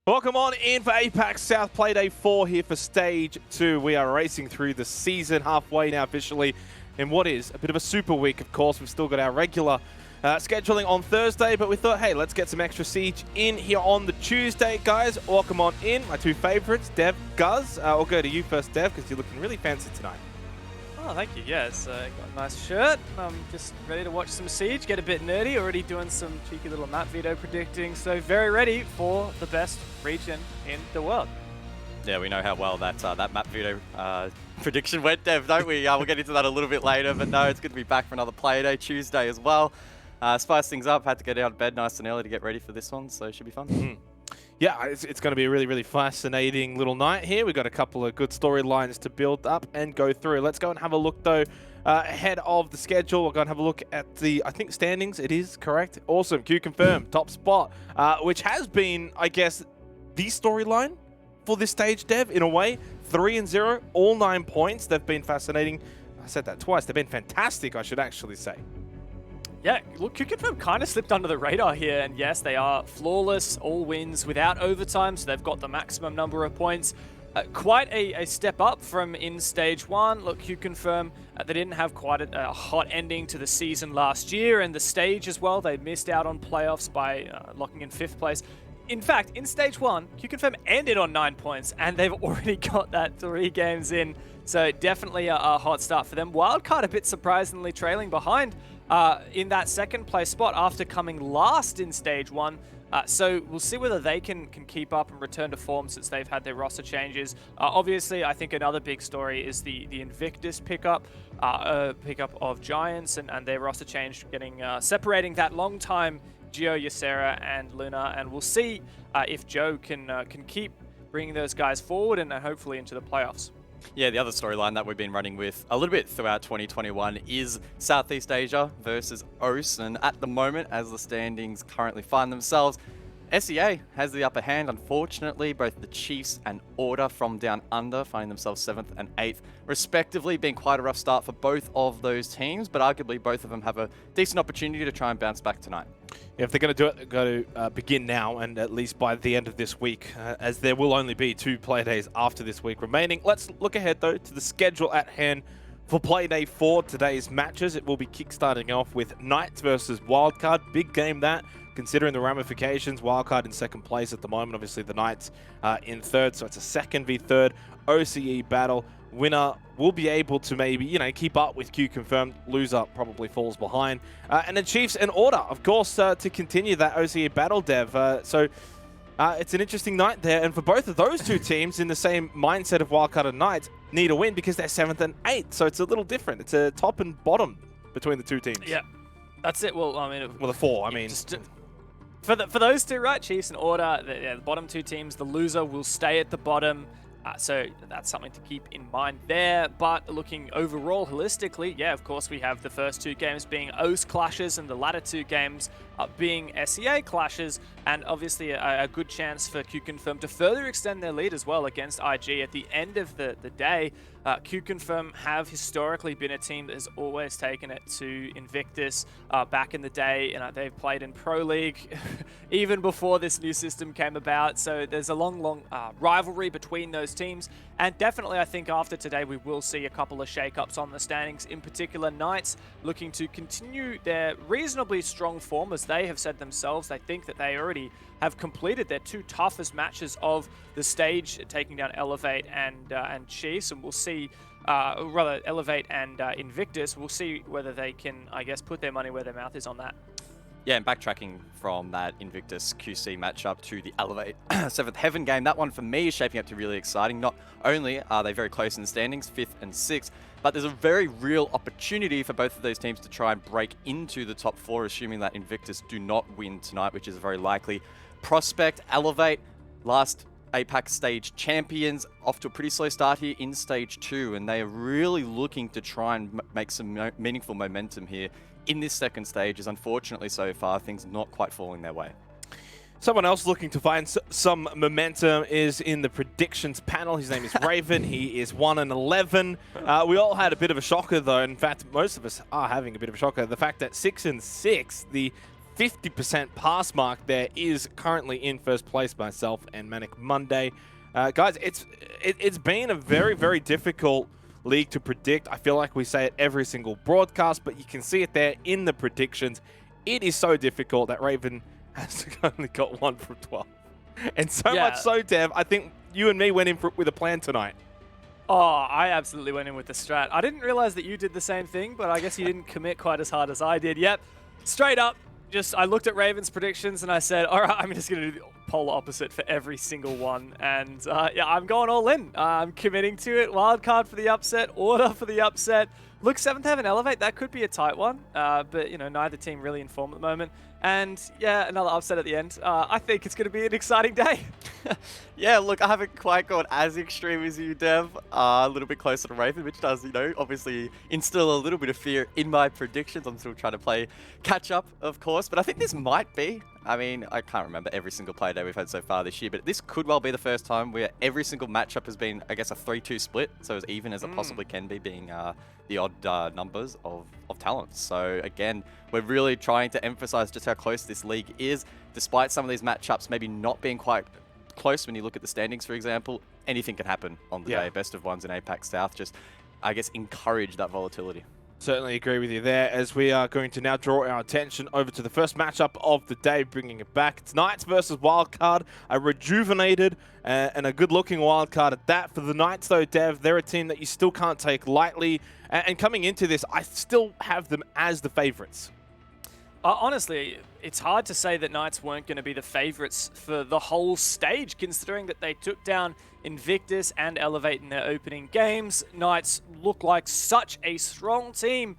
Welcome on in for APAC South Playday 4 here for Stage 2. We are racing through the season, halfway now officially, in what is a bit of a super week, of course. We've still got our regular scheduling on Thursday, but we thought, hey, let's get some extra Siege in here on the Tuesday. Guys, welcome on in. My two favorites, Dev, Guz. I'll go to you first, Dev, because you're looking really fancy tonight. Oh, thank you. Yes, got a nice shirt. I'm just ready to watch some Siege, get a bit nerdy, already doing some cheeky little map veto predicting, so very ready for the best region in the world. Yeah, we know how well that map veto prediction went, Dev, don't we? We'll get into that a little bit later, but no, it's good to be back for another Playday Tuesday as well. Spice things up, had to get out of bed nice and early to get ready for this one, so it should be fun. Yeah, it's going to be a really, really fascinating little night here. We've got a couple of good storylines to build up and go through. Let's go and have a look, though, ahead of the schedule. We'll go and have a look at the, I think, standings. It is correct. Awesome. Q confirmed. Top spot, which has been, I guess, the storyline for this stage, Dev, in a way. 3-0, all 9 points. They've been fascinating. I said that twice. They've been fantastic, I should actually say. Yeah, look, Q-Confirm kind of slipped under the radar here, and yes, they are flawless, all wins without overtime, so they've got the maximum number of points. Quite a step up from in Stage 1. Look, Q-Confirm, they didn't have quite a hot ending to the season last year, and the stage as well. They missed out on playoffs by locking in 5th place. In fact, in Stage 1, Q-Confirm ended on 9 points, and they've already got that 3 games in, so definitely a hot start for them. Wildcard a bit surprisingly trailing behind in that 2nd place spot after coming last in Stage 1. So we'll see whether they can keep up and return to form since they've had their roster changes. Obviously, I think another big story is the Invictus pickup of Giants and their roster change, getting separating that long time Gio, Ysera, and Luna, and we'll see if Joe can keep bringing those guys forward and hopefully into the playoffs. Yeah, the other storyline that we've been running with a little bit throughout 2021 is Southeast Asia versus OS, and at the moment, as the standings currently find themselves, SEA has the upper hand. Unfortunately, both the Chiefs and Order from Down Under finding themselves 7th and 8th, respectively, being quite a rough start for both of those teams, but arguably both of them have a decent opportunity to try and bounce back tonight. Yeah, if they're going to do it, they've got to begin now and at least by the end of this week, as there will only be 2 play days after this week remaining. Let's look ahead, though, to the schedule at hand for Playday 4. Today's matches, it will be kickstarting off with Knights versus Wildcard. Big game that, considering the ramifications. Wildcard in 2nd place at the moment. Obviously, the Knights in 3rd, so it's a 2nd v 3rd OCE battle. Winner will be able to maybe, keep up with Q confirmed. Loser probably falls behind. And then Chiefs and Order, of course, to continue that OCE battle, Dev. So it's an interesting night there. And for both of those two teams in the same mindset of Wildcard and Knights, need a win because they're 7th and 8th. So it's a little different. It's a top and bottom between the two teams. Yeah, that's it. Well, I mean... Well, the 4, I mean... For those two, right, Chiefs and Order, the bottom 2 teams, the loser will stay at the bottom. So that's something to keep in mind there. But looking overall holistically, yeah, of course, we have the first 2 games being OS clashes and the latter 2 games being SEA clashes. And obviously a good chance for Q Confirm to further extend their lead as well against IG at the end of the day. Q Confirm have historically been a team that has always taken it to Invictus back in the day, and they've played in Pro League even before this new system came about. So there's a long rivalry between those teams, and definitely I think after today we will see a couple of shake-ups on the standings. In particular, Knights looking to continue their reasonably strong form, as they have said themselves. They think that they already have completed their 2 toughest matches of the stage, taking down Elevate and Chiefs, and we'll see, rather Elevate and Invictus. We'll see whether they can, I guess, put their money where their mouth is on that. Yeah, and backtracking from that Invictus QC matchup to the Elevate 7th Heaven game, that one for me is shaping up to be really exciting. Not only are they very close in the standings, 5th and 6th, but there's a very real opportunity for both of those teams to try and break into the top 4, assuming that Invictus do not win tonight, which is a very likely prospect. Elevate, last APAC stage champions, off to a pretty slow start here in Stage 2, and they are really looking to try and make some meaningful momentum here in this 2nd stage, as unfortunately so far things not quite falling their way. Someone else looking to find some momentum is in the predictions panel. His name is Raven. He is 1-11. We all had a bit of a shocker, though. In fact, most of us are having a bit of a shocker. The fact that 6 and 6, the 50% pass mark there is currently in first place, myself and Manic Monday. Guys, it's been a very, very difficult league to predict. I feel like we say it every single broadcast, but you can see it there in the predictions. It is so difficult that Raven has only got 1 from 12. And so much so, Dev, I think you and me went in with a plan tonight. Oh, I absolutely went in with the strat. I didn't realize that you did the same thing, but I guess you didn't commit quite as hard as I did. Yep, straight up. I looked at Raven's predictions and I said, all right, I'm just going to do the polar opposite for every single one. And yeah, I'm going all in. I'm committing to it. Wildcard for the upset, Order for the upset. Look, 7th Heaven Elevate, that could be a tight one. But, you know, neither team really in form at the moment. And yeah, another upset at the end. I think it's going to be an exciting day. Yeah, look, I haven't quite gone as extreme as you, Dev. A little bit closer to Raven, which does, you know, obviously instill a little bit of fear in my predictions. I'm still trying to play catch up, of course. But I think this might be, I mean, I can't remember every single play day we've had so far this year, but this could well be the first time where every single matchup has been, I guess, a 3-2 split. So as even as it possibly can be, being the odd numbers of talent. So again, we're really trying to emphasize just how close this league is, despite some of these matchups maybe not being quite close. When you look at the standings, for example, anything can happen on the day. Best of ones in APAC South. Just, I guess, encourage that volatility. Certainly agree with you there, as we are going to now draw our attention over to the first matchup of the day, bringing it back. It's Knights versus Wildcard, a rejuvenated and a good-looking Wildcard at that. For the Knights, though, Dev, they're a team that you still can't take lightly. And coming into this, I still have them as the favorites. Honestly, it's hard to say that Knights weren't going to be the favorites for the whole stage, considering that they took down Invictus and Elevate in their opening games. Knights look like such a strong team,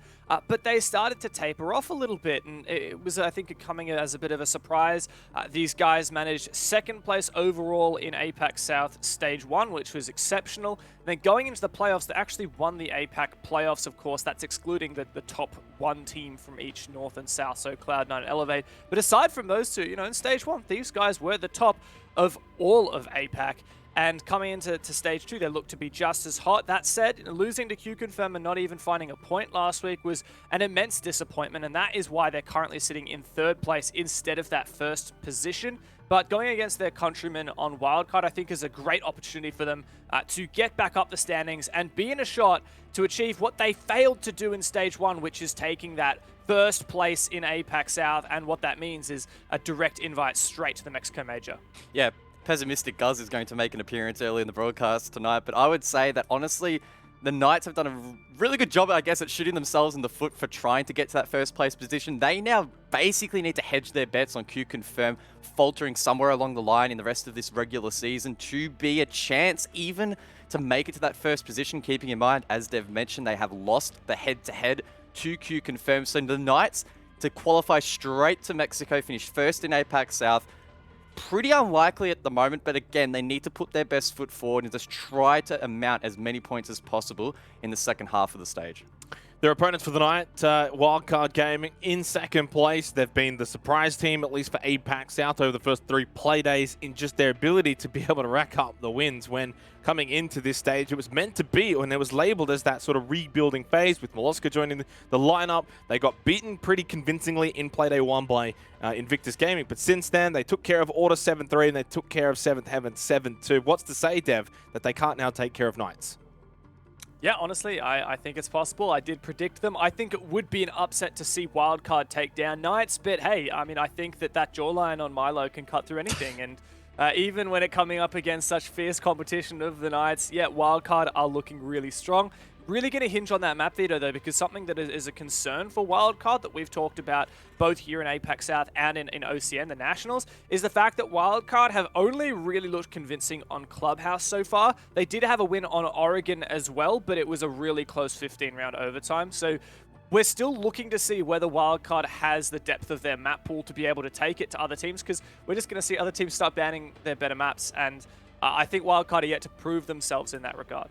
but they started to taper off a little bit, and it was, I think, coming as a bit of a surprise. These guys managed 2nd place overall in APAC South Stage 1, which was exceptional. And then going into the playoffs, they actually won the APAC playoffs, of course. That's excluding the top 1 team from each North and South, so Cloud9 and Elevate. But aside from those two, you know, in Stage 1, these guys were the top of all of APAC. And coming into Stage 2, they look to be just as hot. That said, losing to Q-Confirm and not even finding a point last week was an immense disappointment, and that is why they're currently sitting in 3rd place instead of that 1st position. But going against their countrymen on Wildcard, I think, is a great opportunity for them to get back up the standings and be in a shot to achieve what they failed to do in Stage 1, which is taking that 1st place in APAC South. And what that means is a direct invite straight to the Mexico Major. Yeah. Pessimistic Guz is going to make an appearance early in the broadcast tonight, but I would say that honestly, the Knights have done a really good job, I guess, at shooting themselves in the foot for trying to get to that 1st place position. They now basically need to hedge their bets on Q-Confirm faltering somewhere along the line in the rest of this regular season to be a chance even to make it to that 1st position, keeping in mind, as Dev mentioned, they have lost the head-to-head to Q-Confirm. So the Knights, to qualify straight to Mexico, finish 1st in APAC South, pretty unlikely at the moment, but again, they need to put their best foot forward and just try to amount as many points as possible in the second half of the stage. Their opponents for the night, Wildcard Gaming in 2nd place. They've been the surprise team, at least for APAC South, over the first 3 play days in just their ability to be able to rack up the wins when coming into this stage. It was meant to be, and it was labeled as that sort of rebuilding phase with Molosca joining the lineup. They got beaten pretty convincingly in Playday 1 by Invictus Gaming, but since then, they took care of Order 7-3 and they took care of 7th Heaven 7-2. What's to say, Dev, that they can't now take care of Knights? Yeah, honestly, I think it's possible. I did predict them. I think it would be an upset to see Wildcard take down Knights, but hey, I mean, I think that jawline on Milo can cut through anything, and even when it coming up against such fierce competition of the Knights, yeah, Wildcard are looking really strong. Really going to hinge on that map veto, though, because something that is a concern for Wildcard that we've talked about both here in APAC South and in OCN, the Nationals, is the fact that Wildcard have only really looked convincing on Clubhouse so far. They did have a win on Oregon as well, but it was a really close 15-round overtime. So we're still looking to see whether Wildcard has the depth of their map pool to be able to take it to other teams, because we're just going to see other teams start banning their better maps, and I think Wildcard are yet to prove themselves in that regard.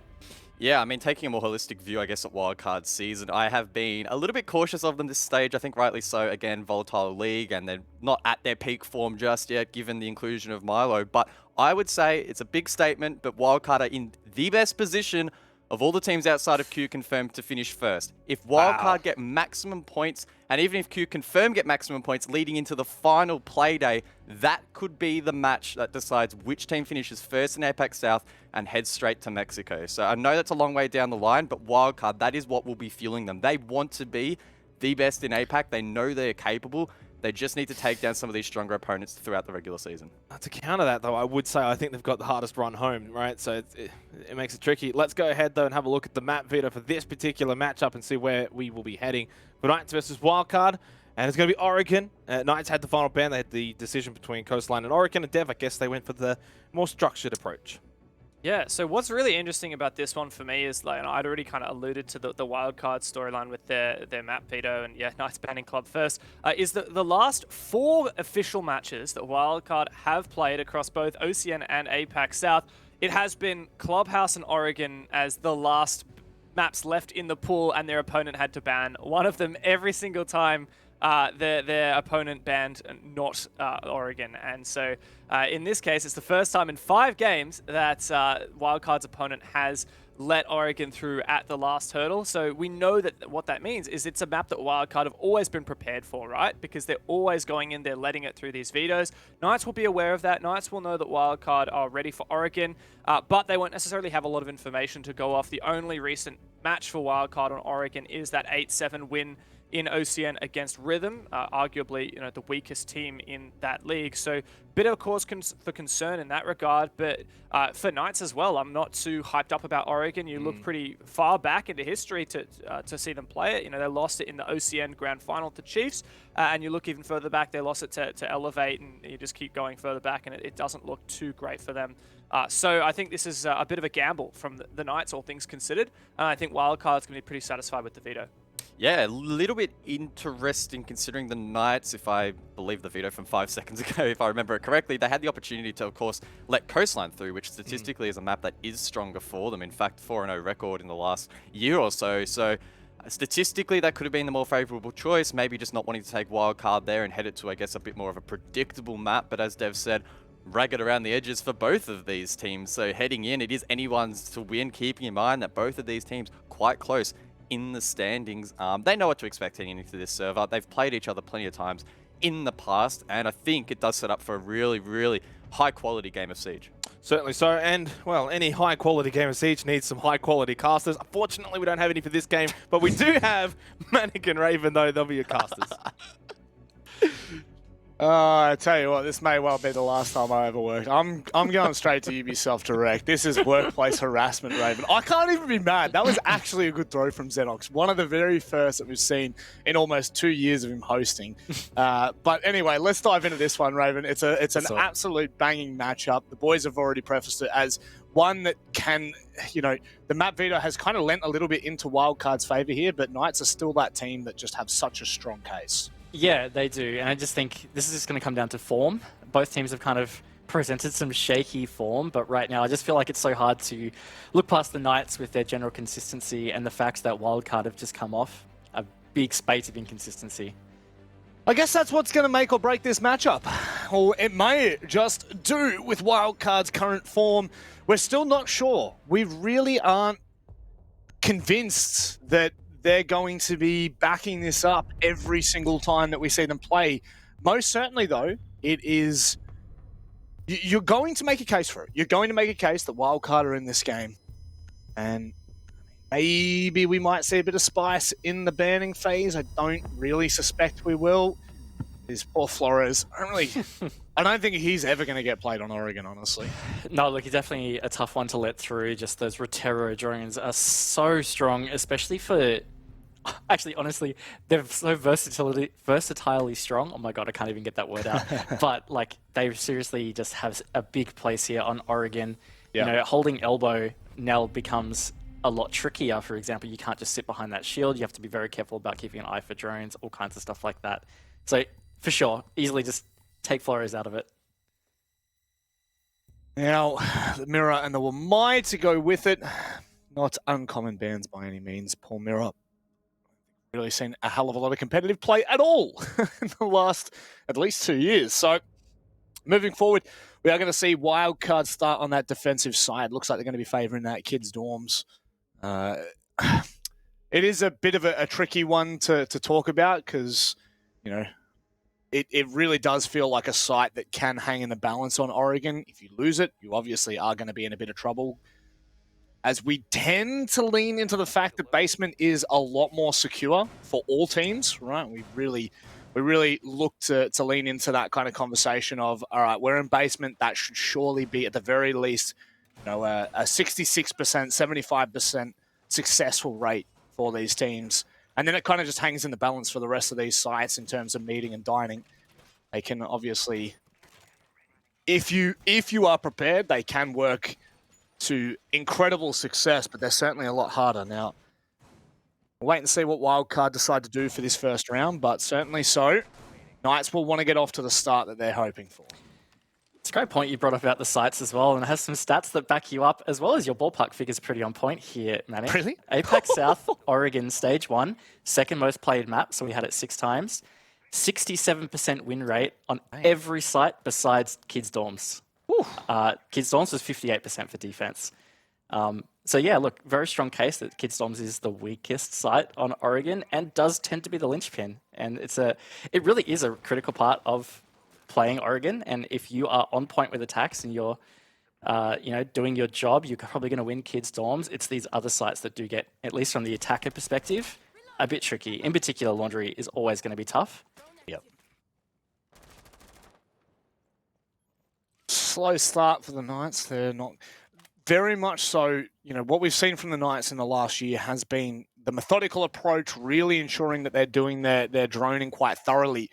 Yeah, I mean, taking a more holistic view, I guess, at Wildcard season, I have been a little bit cautious of them this stage. I think rightly so. Again, volatile league, and they're not at their peak form just yet, given the inclusion of Milo. But I would say it's a big statement, but Wildcard are in the best position of all the teams outside of Q confirmed to finish first. If Wildcard get maximum points, and even if Q confirm get maximum points leading into the final play day, that could be the match that decides which team finishes first in APAC South and heads straight to Mexico. So I know that's a long way down the line, but Wildcard, that is what will be fueling them. They want to be the best in APAC. They know they're capable. They just need to take down some of these stronger opponents throughout the regular season. To counter that, though, I would say I think they've got the hardest run home, right? So it makes it tricky. Let's go ahead, though, and have a look at the map Vita for this particular matchup and see where we will be heading. For Knights versus Wildcard, and it's going to be Oregon. Knights had the final ban. They had the decision between Coastline and Oregon. And Dev, I guess they went for the more structured approach. Yeah, so what's really interesting about this one for me is, like, I'd already kind of alluded to the Wildcard storyline with their map veto and, yeah, Knights banning Club first, is the last 4 official matches that Wildcard have played across both OCN and APAC South, it has been Clubhouse and Oregon as the last maps left in the pool, and their opponent had to ban one of them every single time their opponent banned not Oregon. And so in this case, it's the first time in 5 games that Wildcard's opponent has let Oregon through at the last hurdle. So we know that what that means is it's a map that Wildcard have always been prepared for, right? Because they're always going in there, letting it through these vetoes. Knights will be aware of that. Knights will know that Wildcard are ready for Oregon, but they won't necessarily have a lot of information to go off. The only recent match for Wildcard on Oregon is that 8-7 win in OCN against Rhythm, arguably, the weakest team in that league. So bit of cause for concern in that regard, but for Knights as well, I'm not too hyped up about Oregon. You look pretty far back into history to see them play it. They lost it in the OCN Grand Final to Chiefs, and you look even further back, they lost it to Elevate, and you just keep going further back, and it doesn't look too great for them. So I think this is a bit of a gamble from the Knights, all things considered, and I think Wildcard's going to be pretty satisfied with the veto. Yeah, a little bit interesting considering the Knights, if I believe the veto from 5 seconds ago, if I remember it correctly, they had the opportunity to, of course, let Coastline through, which statistically is a map that is stronger for them. In fact, 4-0 record in the last year or so. So statistically, that could have been the more favorable choice, maybe just not wanting to take Wildcard there and head it to, I guess, a bit more of a predictable map. But as Dev said, ragged around the edges for both of these teams. So heading in, it is anyone's to win, keeping in mind that both of these teams quite close in the standings. They know what to expect heading into this server. They've played each other plenty of times in the past, and I think it does set up for a really, really high-quality game of Siege. Certainly so, and, well, any high-quality game of Siege needs some high-quality casters. Unfortunately, we don't have any for this game, but we do have Manic and Raven, though. They'll be your casters. I tell you what, this may well be the last time I ever worked. I'm going straight to Ubisoft Direct. This is workplace harassment, Raven. I can't even be mad. That was actually a good throw from Xenox. One of the very first that we've seen in almost 2 years of him hosting. But anyway, let's dive into this one, Raven. It's an absolute banging matchup. The boys have already prefaced it as one that can, the map veto has kind of lent a little bit into Wildcard's favor here, but Knights are still that team that just have such a strong case. Yeah, they do. And I just think this is just going to come down to form. Both teams have kind of presented some shaky form, but right now I just feel like it's so hard to look past the Knights with their general consistency and the fact that Wildcard have just come off a big spate of inconsistency. I guess that's what's going to make or break this matchup. Or it may just do with Wildcard's current form. We're still not sure. We really aren't convinced that they're going to be backing this up every single time that we see them play. Most certainly, though, it is... You're going to make a case for it. You're going to make a case that Wildcard are in this game. And maybe we might see a bit of spice in the banning phase. I don't really suspect we will. These poor Flores. I don't think he's ever going to get played on Oregon, honestly. No, look, he's definitely a tough one to let through. Just those Rotero drones are so strong, especially for... Actually, honestly, they're so versatilely strong. Oh my god, I can't even get that word out. But like, they seriously just have a big place here on Oregon. Yeah. Holding elbow now becomes a lot trickier. For example, you can't just sit behind that shield. You have to be very careful about keeping an eye for drones, all kinds of stuff like that. So, for sure, easily just take Flores out of it. Now, the Mirror and the Wamai to go with it. Not uncommon bans by any means. Poor Mirror. Really seen a hell of a lot of competitive play at all in the last at least 2 years. So moving forward, we are going to see Wildcard start on that defensive side. Looks like they're going to be favouring that kids' dorms. It is a bit of a tricky one to talk about because, you know, it really does feel like a site that can hang in the balance on Oregon. If you lose it, you obviously are going to be in a bit of trouble. As we tend to lean into the fact that basement is a lot more secure for all teams, right? We really look to lean into that kind of conversation of, all right, we're in basement. That should surely be at the very least, you know, a 66%, 75% successful rate for these teams. And then it kind of just hangs in the balance for the rest of these sites in terms of meeting and dining. They can obviously, if you are prepared, they can work to incredible success, but they're certainly a lot harder. Now, we'll wait and see what Wildcard decide to do for this first round, but certainly so. Knights will want to get off to the start that they're hoping for. It's a great point you brought up about the sites as well, and it has some stats that back you up, as well as your ballpark figure's pretty on point here, Manny. Really? APAC South, Oregon, Stage 1, second most played map, so we had it 6 times. 67% win rate on every site besides Kids Dorms. Kids Dorms was 58% for defense. So yeah, look, very strong case that Kids Dorms is the weakest site on Oregon and does tend to be the linchpin. And it really is a critical part of playing Oregon, and if you are on point with attacks and you're doing your job, you're probably going to win Kids Dorms. It's these other sites that do get, at least from the attacker perspective, a bit tricky. In particular, Laundry is always going to be tough. Yep. Slow start for the Knights. They're not very much so. You know, what we've seen from the Knights in the last year has been the methodical approach, really ensuring that they're doing their droning quite thoroughly.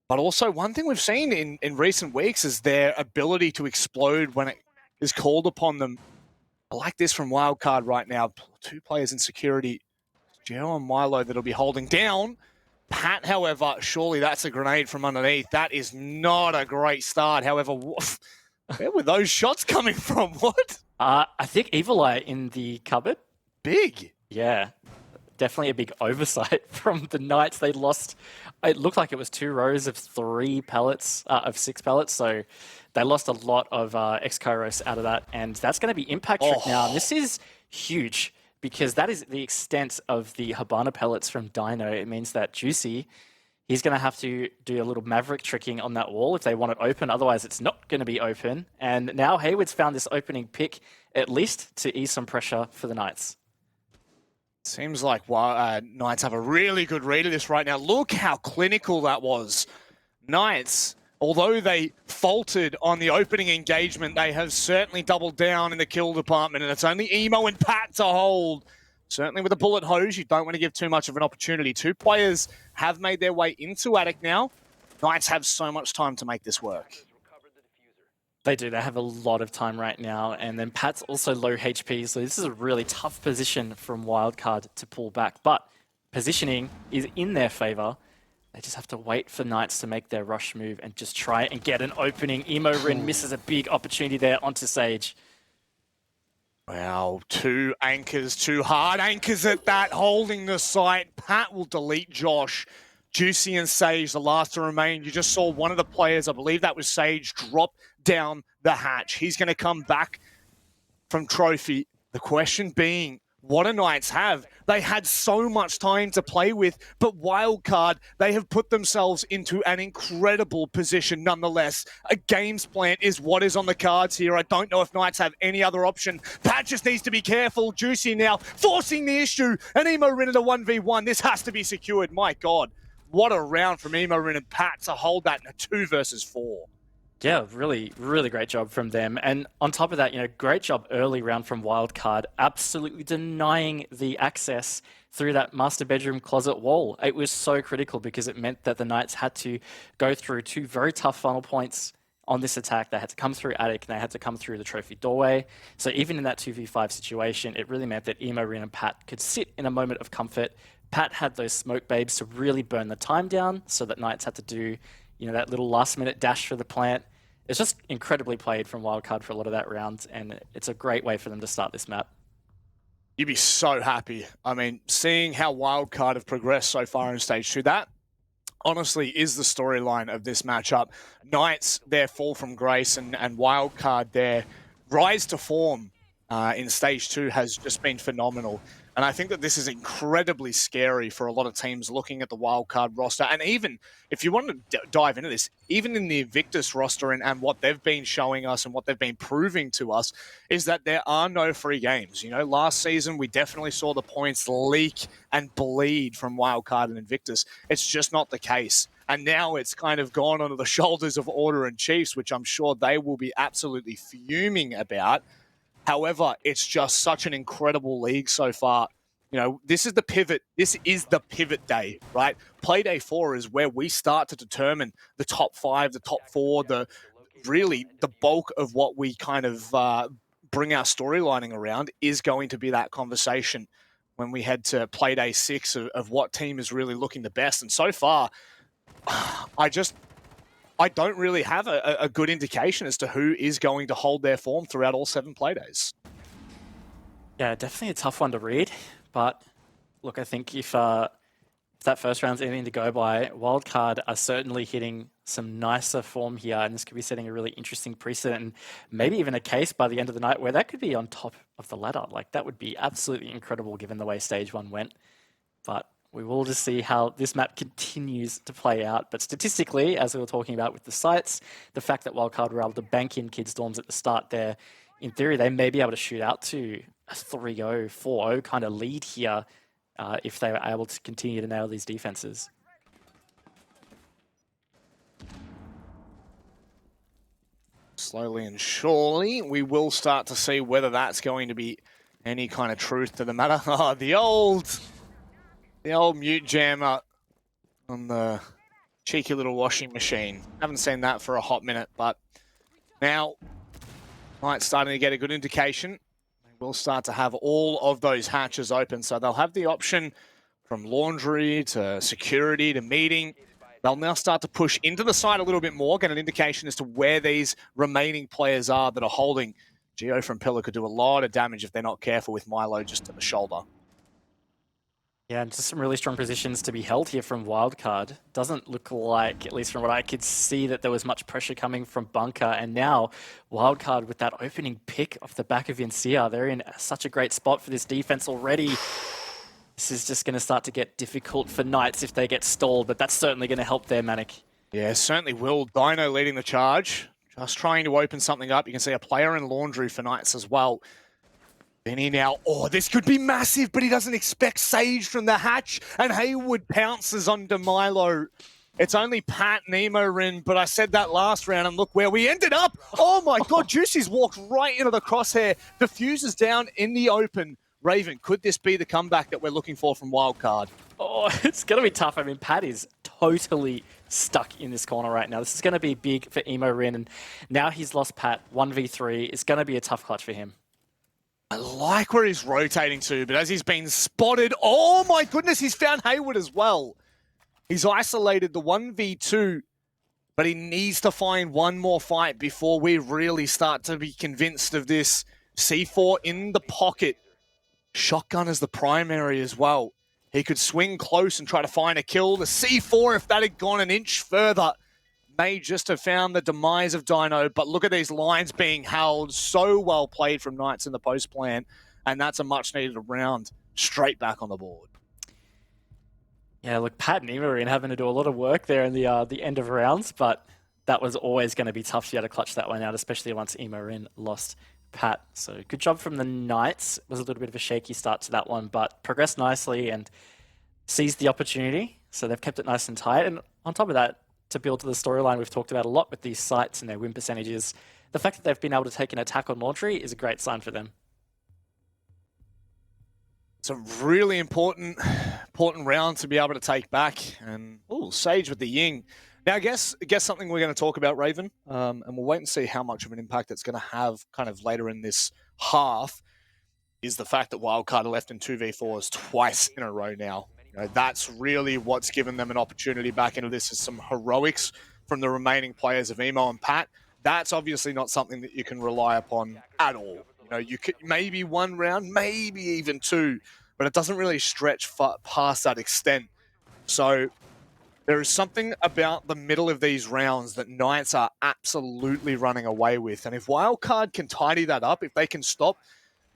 But also, one thing we've seen in recent weeks is their ability to explode when it is called upon them. I like this from Wildcard right now. 2 players in security. Gio and Milo that'll be holding down. Pat, however, surely that's a grenade from underneath. That is not a great start. However, where were those shots coming from? What? I think Evil Eye in the cupboard. Big. Yeah. Definitely a big oversight from the Knights. They lost, it looked like it was 2 rows of 6 pellets. So they lost a lot of X-Kairos out of that. And that's going to be Impact Trick now. And this is huge because that is the extent of the Habana pellets from Dino. It means that Juicy, he's going to have to do a little Maverick tricking on that wall if they want it open. Otherwise, it's not going to be open. And now Hayward's found this opening pick, at least to ease some pressure for the Knights. Seems like Knights have a really good read of this right now. Look how clinical that was. Knights, although they faltered on the opening engagement, they have certainly doubled down in the kill department, and it's only Emo and Pat to hold. Certainly with a bullet hose, you don't want to give too much of an opportunity. 2 players have made their way into Attic now. Knights have so much time to make this work. They do. They have a lot of time right now. And then Pat's also low HP, so this is a really tough position from Wildcard to pull back. But positioning is in their favor. They just have to wait for Knights to make their rush move and just try and get an opening. Emo Rin misses a big opportunity there onto Sage. Wow, 2 anchors, 2 hard anchors at that, holding the site. Pat will delete Josh. Juicy and Sage, the last to remain. You just saw one of the players, I believe that was Sage, drop down the hatch. He's going to come back from Trophy. The question being, what do Knights have? They had so much time to play with, but Wildcard, they have put themselves into an incredible position nonetheless. A games plan is what is on the cards here. I don't know if Knights have any other option. Pat just needs to be careful. Juicy now forcing the issue. And Emo Rin at a 1v1. This has to be secured. My God. What a round from Emo Rin and Pat to hold that in a 2 versus 4. Yeah, really, really great job from them. And on top of that, great job early round from Wildcard, absolutely denying the access through that master bedroom closet wall. It was so critical because it meant that the Knights had to go through 2 very tough funnel points on this attack. They had to come through Attic and they had to come through the trophy doorway. So even in that 2v5 situation, it really meant that Emo Rin and Pat could sit in a moment of comfort. Pat had those smoke babes to really burn the time down so that Knights had to do, that little last minute dash for the plant. It's just incredibly played from Wildcard for a lot of that round, and it's a great way for them to start this map. You'd be so happy. I mean, seeing how Wildcard have progressed so far in Stage 2, that honestly is the storyline of this matchup. Knights, their fall from grace, and Wildcard, their rise to form in Stage 2 has just been phenomenal. And I think that this is incredibly scary for a lot of teams looking at the wildcard roster. And even, if you want to dive into this, even in the Invictus roster and what they've been showing us and what they've been proving to us is that there are no free games. You know, last season we definitely saw the points leak and bleed from wildcard and Invictus. It's just not the case. And now it's kind of gone onto the shoulders of Order and Chiefs, which I'm sure they will be absolutely fuming about. However, it's just such an incredible league so far. You know, this is the pivot. This is the pivot day, right? Playday 4 is where we start to determine the top 5, the top 4, really the bulk of what we kind of bring our storylining around is going to be that conversation when we head to Playday 6 of what team is really looking the best. And so far, I don't really have a good indication as to who is going to hold their form throughout all 7 playdays. Yeah, definitely a tough one to read. But look, I think if that first round's anything to go by, Wildcard are certainly hitting some nicer form here, and this could be setting a really interesting precedent, and maybe even a case by the end of the night where that could be on top of the ladder. Like, that would be absolutely incredible given the way Stage 1 went. But we will just see how this map continues to play out. But statistically, as we were talking about with the sites, the fact that Wildcard were able to bank in Kid Storms at the start there, in theory, they may be able to shoot out to a 3-0, 4-0 kind of lead here if they were able to continue to nail these defenses. Slowly and surely, we will start to see whether that's going to be any kind of truth to the matter. Oh, the old mute jammer on the cheeky little washing machine. Haven't seen that for a hot minute, but now Knight's starting to get a good indication. They will start to have all of those hatches open, so they'll have the option from laundry to security to meeting. They'll now start to push into the side a little bit more, get an indication as to where these remaining players are that are holding. Geo from Pillar could do a lot of damage if they're not careful with Milo just to the shoulder. Yeah, and just some really strong positions to be held here from Wildcard. Doesn't look like, at least from what I could see, that there was much pressure coming from Bunker. And now Wildcard with that opening pick off the back of Vincia, they're in such a great spot for this defense already. This is just going to start to get difficult for Knights if they get stalled, but that's certainly going to help their Manic. Yeah, certainly will. Dino leading the charge. Just trying to open something up. You can see a player in laundry for Knights as well. Benny now, oh, this could be massive, but he doesn't expect Sage from the hatch, and Haywood pounces onto Milo. It's only Pat Nemo-Rin, but I said that last round, and look where we ended up. Oh my God, Juicy's walked right into the crosshair, diffuses down in the open. Raven, could this be the comeback that we're looking for from Wildcard? Oh, it's going to be tough. I mean, Pat is totally stuck in this corner right now. This is going to be big for Emo-Rin, and now he's lost Pat 1v3. It's going to be a tough clutch for him. I like where he's rotating to, but as he's been spotted, oh my goodness, he's found Haywood as well. He's isolated the 1v2, but he needs to find one more fight before we really start to be convinced of this. C4 in the pocket. Shotgun as the primary as well. He could swing close and try to find a kill. The C4, if that had gone an inch further, may just have found the demise of Dino, but look at these lines being held. So well played from Knights in the post plan, and that's a much needed round straight back on the board. Yeah, look, Pat and Emo-Rin having to do a lot of work there in the end of rounds, but that was always going to be tough to be able to clutch that one out, especially once Emo-Rin lost Pat. So good job from the Knights. It was a little bit of a shaky start to that one, but progressed nicely and seized the opportunity. So they've kept it nice and tight. And on top of that, to build to the storyline we've talked about a lot with these sites and their win percentages, the fact that they've been able to take an attack on laundry is a great sign for them. It's a really important round to be able to take back. And Sage with the Ying. Now, I guess something we're going to talk about, Raven, and we'll wait and see how much of an impact it's going to have kind of later in this half, is the fact that Wildcard are left in 2v4s twice in a row now. You know, that's really what's given them an opportunity back into this, is some heroics from the remaining players of Emo and Pat. That's obviously not something that you can rely upon at all. You know, you could maybe one round, maybe even two, but it doesn't really stretch past that extent. So there is something about the middle of these rounds that Knights are absolutely running away with. And if Wildcard can tidy that up, if they can stop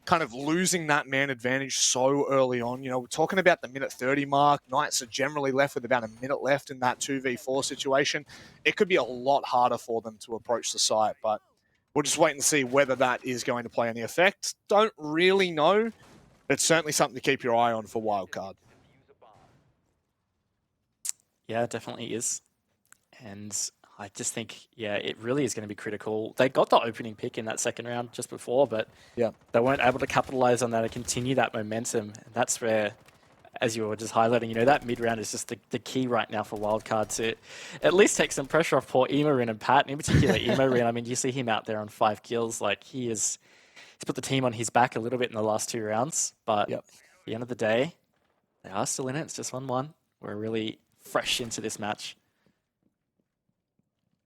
kind of losing that man advantage so early on. You know, we're talking about the minute 30 mark. Knights are generally left with about a minute left in that 2v4 situation. It could be a lot harder for them to approach the site, but we'll just wait and see whether that is going to play any effect. Don't really know, but it's certainly something to keep your eye on for Wildcard. Yeah, it definitely is. And I just think, yeah, it really is going to be critical. They got the opening pick in that second round just before, but they weren't able to capitalize on that and continue that momentum. And that's where, as you were just highlighting, you know, that mid-round is just the key right now for Wildcard to at least take some pressure off poor Emorin and Pat, and in particular Emorin. I mean, you see him out there on 5 kills. Like, he's put the team on his back a little bit in the last 2 rounds, but at the end of the day, they are still in it. It's just 1-1. We're really fresh into this match.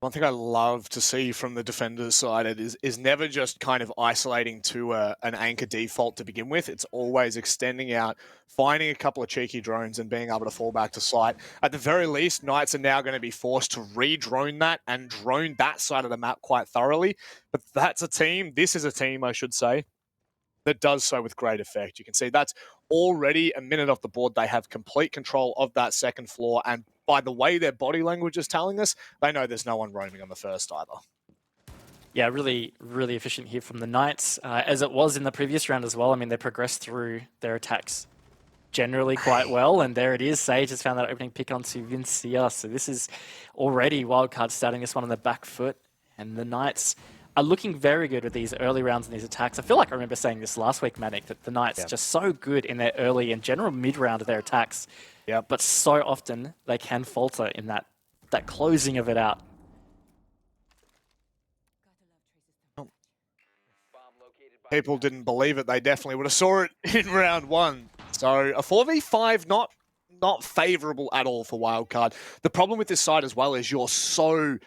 One thing I love to see from the defenders' side is never just kind of isolating to an anchor default to begin with. It's always extending out, finding a couple of cheeky drones and being able to fall back to site. At the very least, Knights are now going to be forced to re-drone that and drone that side of the map quite thoroughly. But that's a team, this is a team, I should say, that does so with great effect. You can see that's already a minute off the board. They have complete control of that second floor, and by the way their body language is telling us, they know there's no one roaming on the first either. Yeah, really, really efficient here from the Knights, as it was in the previous round as well. I mean, they progressed through their attacks generally quite well, and there it is. Sage has found that opening pick onto Vincia, so this is already Wildcard starting this one on the back foot, and the Knights are looking very good with these early rounds and these attacks. I feel like I remember saying this last week, Manic, that the Knights just so good in their early and general mid-round of their attacks. Yeah, but so often they can falter in that closing of it out. People didn't believe it. They definitely would have saw it in round 1. So a 4v5, not favourable at all for Wildcard. The problem with this side as well is you're so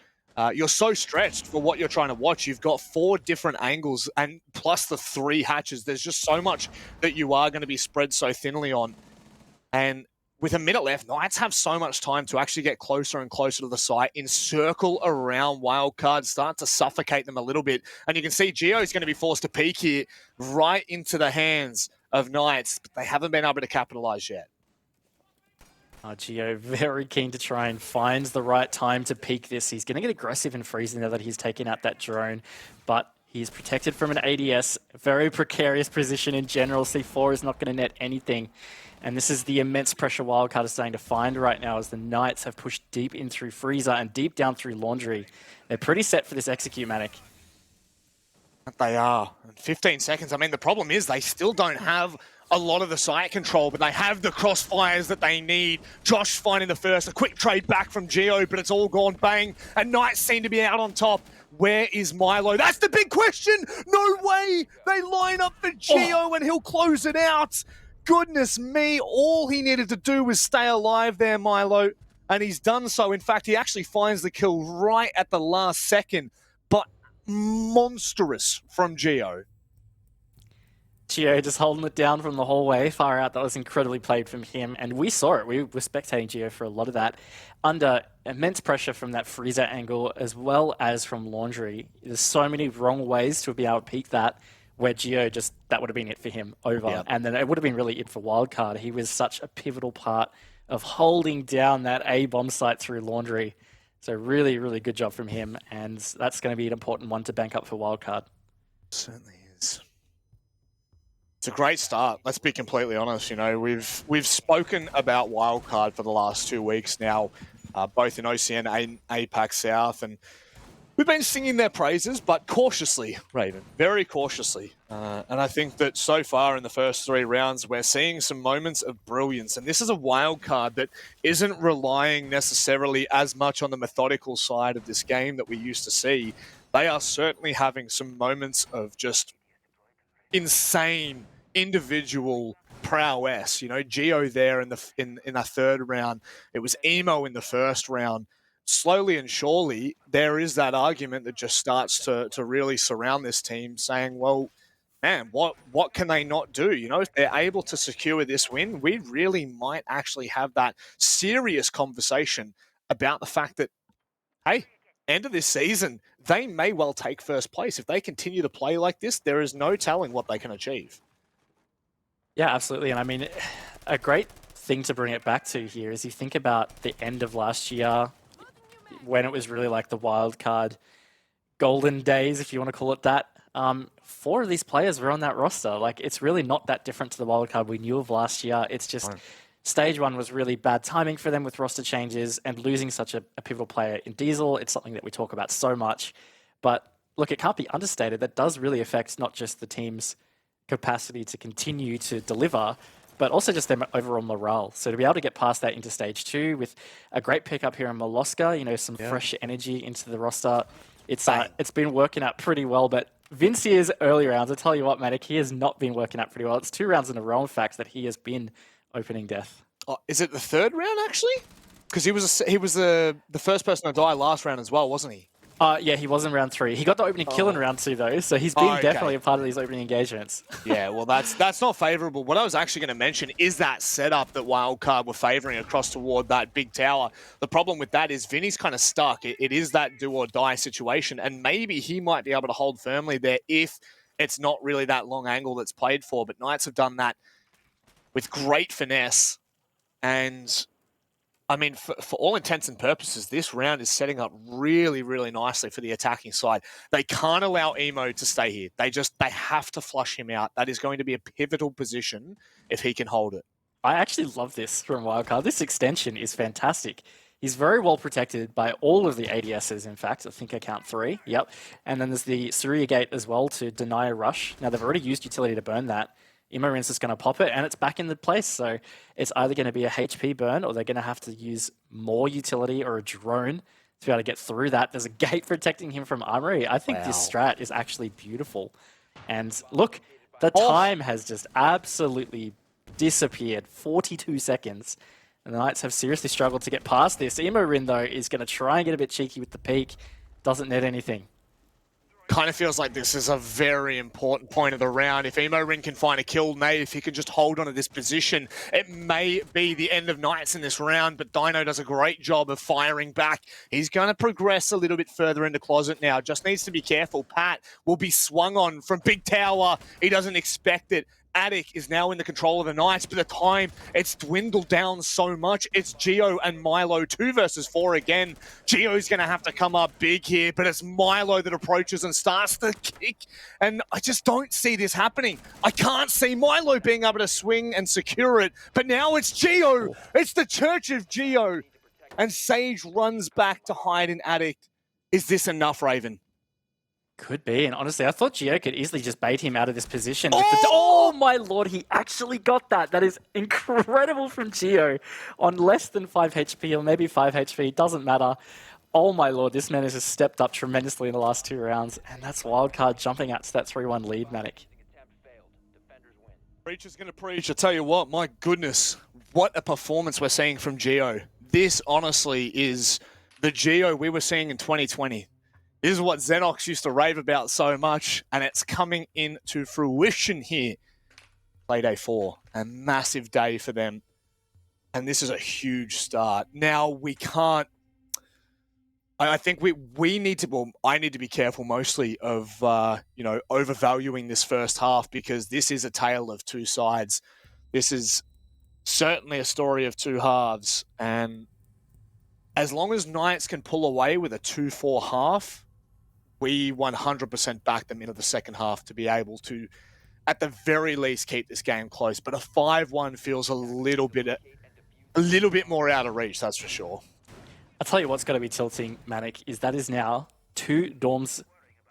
stretched for what you're trying to watch. You've got 4 different angles and plus the 3 hatches. There's just so much that you are going to be spread so thinly on. And with a minute left, Knights have so much time to actually get closer and closer to the site, encircle around Wildcard, start to suffocate them a little bit. And you can see Geo is going to be forced to peek here right into the hands of Knights, but they haven't been able to capitalize yet. Geo very keen to try and find the right time to peak this. He's going to get aggressive and freezing now that he's taken out that drone, but he's protected from an ADS. Very precarious position in general. C4 is not going to net anything. And this is the immense pressure Wildcard is starting to find right now as the Knights have pushed deep in through Freezer and deep down through Laundry. They're pretty set for this execute, Manic. They are. 15 seconds. I mean, the problem is they still don't have a lot of the site control, but they have the crossfires that they need. Josh finding the first, a quick trade back from Geo, but it's all gone bang. And Knights seem to be out on top. Where is Milo? That's the big question. No way. They line up for Geo and he'll close it out. Goodness me, all he needed to do was stay alive there, Milo, and he's done so. In fact, he actually finds the kill right at the last second, but monstrous from Geo. Geo just holding it down from the hallway, far out. That was incredibly played from him, and we saw it. We were spectating Geo for a lot of that. Under immense pressure from that freezer angle, as well as from Laundry. There's so many wrong ways to be able to peek that, where Geo just, that would have been it for him, over. Yep. And then it would have been really it for Wildcard. He was such a pivotal part of holding down that A bomb site through Laundry. So really, really good job from him. And that's going to be an important one to bank up for Wildcard. Certainly is. It's a great start. Let's be completely honest. You know, we've spoken about Wildcard for the last 2 weeks now, both in OCN and APAC South. And we've been singing their praises, but cautiously, Raven, very cautiously. And I think that so far in the first 3 rounds, we're seeing some moments of brilliance. And this is a Wildcard that isn't relying necessarily as much on the methodical side of this game that we used to see. They are certainly having some moments of just insane individual prowess. You know, Geo there in the 3rd round. It was Emo in the 1st round. Slowly and surely, there is that argument that just starts to really surround this team, saying, well, man, what can they not do? You know, if they're able to secure this win, we really might actually have that serious conversation about the fact that, hey, end of this season, they may well take first place. If they continue to play like this, there is no telling what they can achieve. Yeah, absolutely. And I mean, a great thing to bring it back to here is you think about the end of last year when it was really like the wildcard golden days, if you want to call it that. 4 of these players were on that roster. Like, it's really not that different to the wildcard we knew of last year. It's just stage 1 was really bad timing for them with roster changes, and losing such a pivotal player in Diesel, it's something that we talk about so much. But look, it can't be understated. That does really affect not just the team's capacity to continue to deliver, but also just their overall morale. So to be able to get past that into stage 2 with a great pickup here in Molosca, you know, some fresh energy into the roster, it's been working out pretty well. But Vincier's early rounds, I tell you what, Matic, he has not been working out pretty well. It's 2 rounds in a row, in fact, that he has been opening death. Oh, is it the 3rd round, actually? Because he was the first person to die last round as well, wasn't he? Yeah, he was in round 3. He got the opening kill in round 2, though, so he's been definitely a part of these opening engagements. Yeah, well, that's not favourable. What I was actually going to mention is that setup that Wildcard were favouring across toward that big tower. The problem with that is Vinny's kind of stuck. It is that do-or-die situation, and maybe he might be able to hold firmly there if it's not really that long angle that's played for. But Knights have done that with great finesse, and I mean, for all intents and purposes, this round is setting up really, really nicely for the attacking side. They can't allow Emo to stay here. They have to flush him out. That is going to be a pivotal position if he can hold it. I actually love this from Wildcard. This extension is fantastic. He's very well protected by all of the ADSs, in fact. I think I count 3. Yep. And then there's the Surya Gate as well to deny a rush. Now, they've already used utility to burn that. Imorin's just going to pop it, and it's back in the place. So it's either going to be a HP burn, or they're going to have to use more utility or a drone to be able to get through that. There's a gate protecting him from Armory. I think this strat is actually beautiful. And look, the time has just absolutely disappeared. 42 seconds. And the Knights have seriously struggled to get past this. Imorin, though, is going to try and get a bit cheeky with the peak. Doesn't net anything. Kind of feels like this is a very important point of the round. If Imorin can find a kill, maybe if he can just hold on to this position, it may be the end of Knights in this round, but Dino does a great job of firing back. He's going to progress a little bit further into Closet now. Just needs to be careful. Pat will be swung on from Big Tower. He doesn't expect it. Attic is now in the control of the Knights, but the time, it's dwindled down so much. It's Geo and Milo, 2 versus 4 again. Geo's going to have to come up big here, but it's Milo that approaches and starts the kick, and I just don't see this happening. I can't see Milo being able to swing and secure it, but now it's Geo. It's the Church of Geo, and Sage runs back to hide in Attic. Is this enough, Raven? Could be, and honestly, I thought Geo could easily just bait him out of this position. Oh my lord, he actually got that. That is incredible from Geo on less than 5 HP, or maybe 5 HP, doesn't matter. Oh my lord, this man has just stepped up tremendously in the last 2 rounds, and that's Wildcard jumping out to that 3-1 lead, Matic. Preacher's going to preach. I tell you what, my goodness, what a performance we're seeing from Geo. This honestly is the Geo we were seeing in 2020. This is what Xenox used to rave about so much, and it's coming into fruition here. Playday 4, a massive day for them, and this is a huge start. Now, we can't... I think we need to... Well, I need to be careful mostly of, overvaluing this first half, because this is a tale of 2 sides. This is certainly a story of 2 halves, and as long as Knights can pull away with a 2-4 half, we 100% back them into the second half to be able to, at the very least, keep this game close. But a 5-1 feels a little bit more out of reach, that's for sure. I'll tell you what's going to be tilting, Manic, is that is now 2 Dorms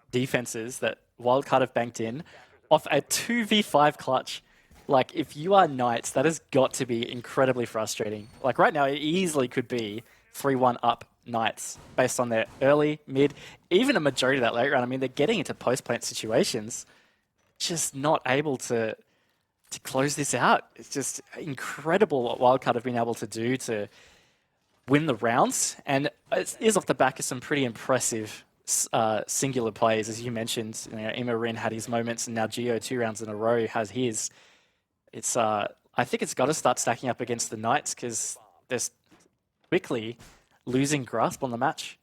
defenses that Wildcard have banked in off a 2v5 clutch. Like, if you are Knights, that has got to be incredibly frustrating. Like, right now, it easily could be 3-1 up Knights based on their early, mid, even a majority of that late round. I mean, they're getting into post-plant situations, just not able to close this out. It's just incredible what Wildcard have been able to do to win the rounds, and it is off the back of some pretty impressive singular plays, as you mentioned. You know, Imorin had his moments, and now Geo 2 rounds in a row has his. It's I think it's got to start stacking up against the Knights, because they're quickly losing grasp on the match.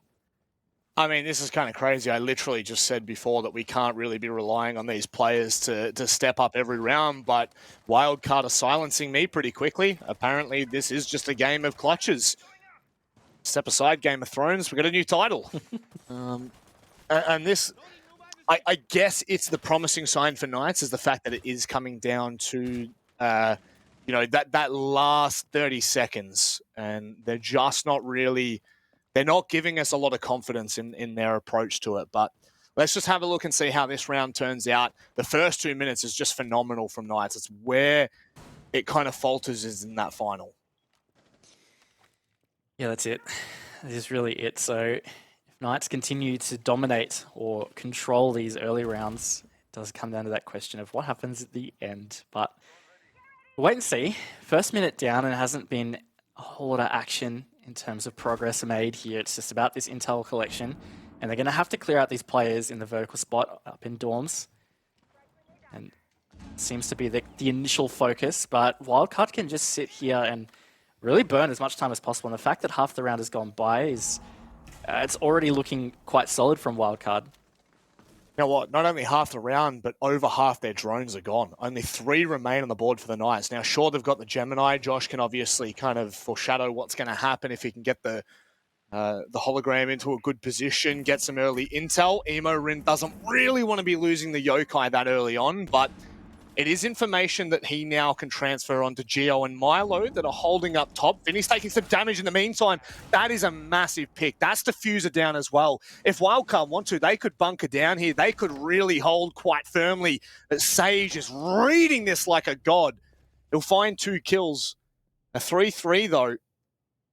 I mean, this is kind of crazy. I literally just said before that we can't really be relying on these players to step up every round, but Wildcard are silencing me pretty quickly. Apparently, this is just a game of clutches. Step aside, Game of Thrones. We got a new title. And this, I guess it's the promising sign for Knights is the fact that it is coming down to, you know, that last 30 seconds. And they're just not really... They're not giving us a lot of confidence in their approach to it, but let's just have a look and see how this round turns out. The first 2 minutes is just phenomenal from Knights. It's where it kind of falters is in that final. Yeah, that's it. That is really it. So if Knights continue to dominate or control these early rounds, it does come down to that question of what happens at the end. But we'll wait and see. First minute down, and it hasn't been a whole lot of action in terms of progress made here. It's just about this intel collection, and they're going to have to clear out these players in the vertical spot up in dorms. And it seems to be the initial focus, but Wildcard can just sit here and really burn as much time as possible. And the fact that half the round has gone by is it's already looking quite solid from Wildcard. You know what? Not only half the round, but over half their drones are gone. Only 3 remain on the board for the Knights. Now, sure, they've got the Gemini. Josh can obviously kind of foreshadow what's going to happen if he can get the hologram into a good position, get some early intel. Emo Rin doesn't really want to be losing the Yokai that early on, but it is information that he now can transfer onto Geo and Milo that are holding up top. Vinny's taking some damage in the meantime. That is a massive pick. That's Diffuser down as well. If Wildcard want to, they could bunker down here. They could really hold quite firmly. But Sage is reading this like a god. He'll find 2 kills. A 3-3 though.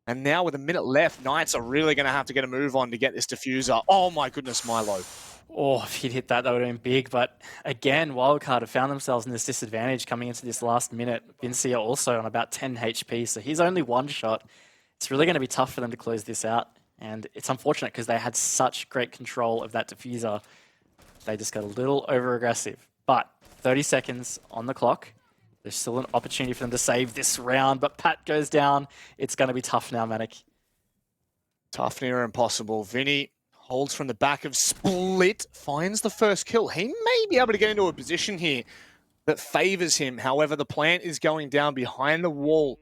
And now with a minute left, Knights are really going to have to get a move on to get this Diffuser. Oh my goodness, Milo. Oh, if he'd hit that, that would have been big. But again, Wildcard have found themselves in this disadvantage coming into this last minute. Vincia also on about 10 HP, so he's only 1 shot. It's really going to be tough for them to close this out. And it's unfortunate because they had such great control of that Diffuser. They just got a little over-aggressive. But 30 seconds on the clock. There's still an opportunity for them to save this round, but Pat goes down. It's going to be tough now, Manic. Tough, near impossible. Vinny holds from the back of Split, finds the first kill. He may be able to get into a position here that favors him. However, the plant is going down behind the wall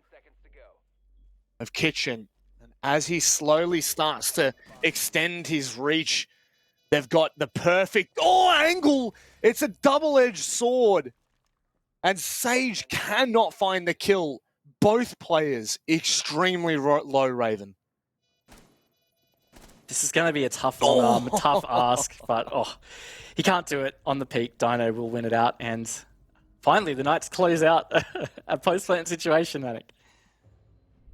of Kitchen. And as he slowly starts to extend his reach, they've got the perfect angle. It's a double-edged sword. And Sage cannot find the kill. Both players extremely low, Raven. This is going to be a tough one, tough ask, but he can't do it on the peak. Dino will win it out, and finally the Knights close out a post-plant situation, Manic.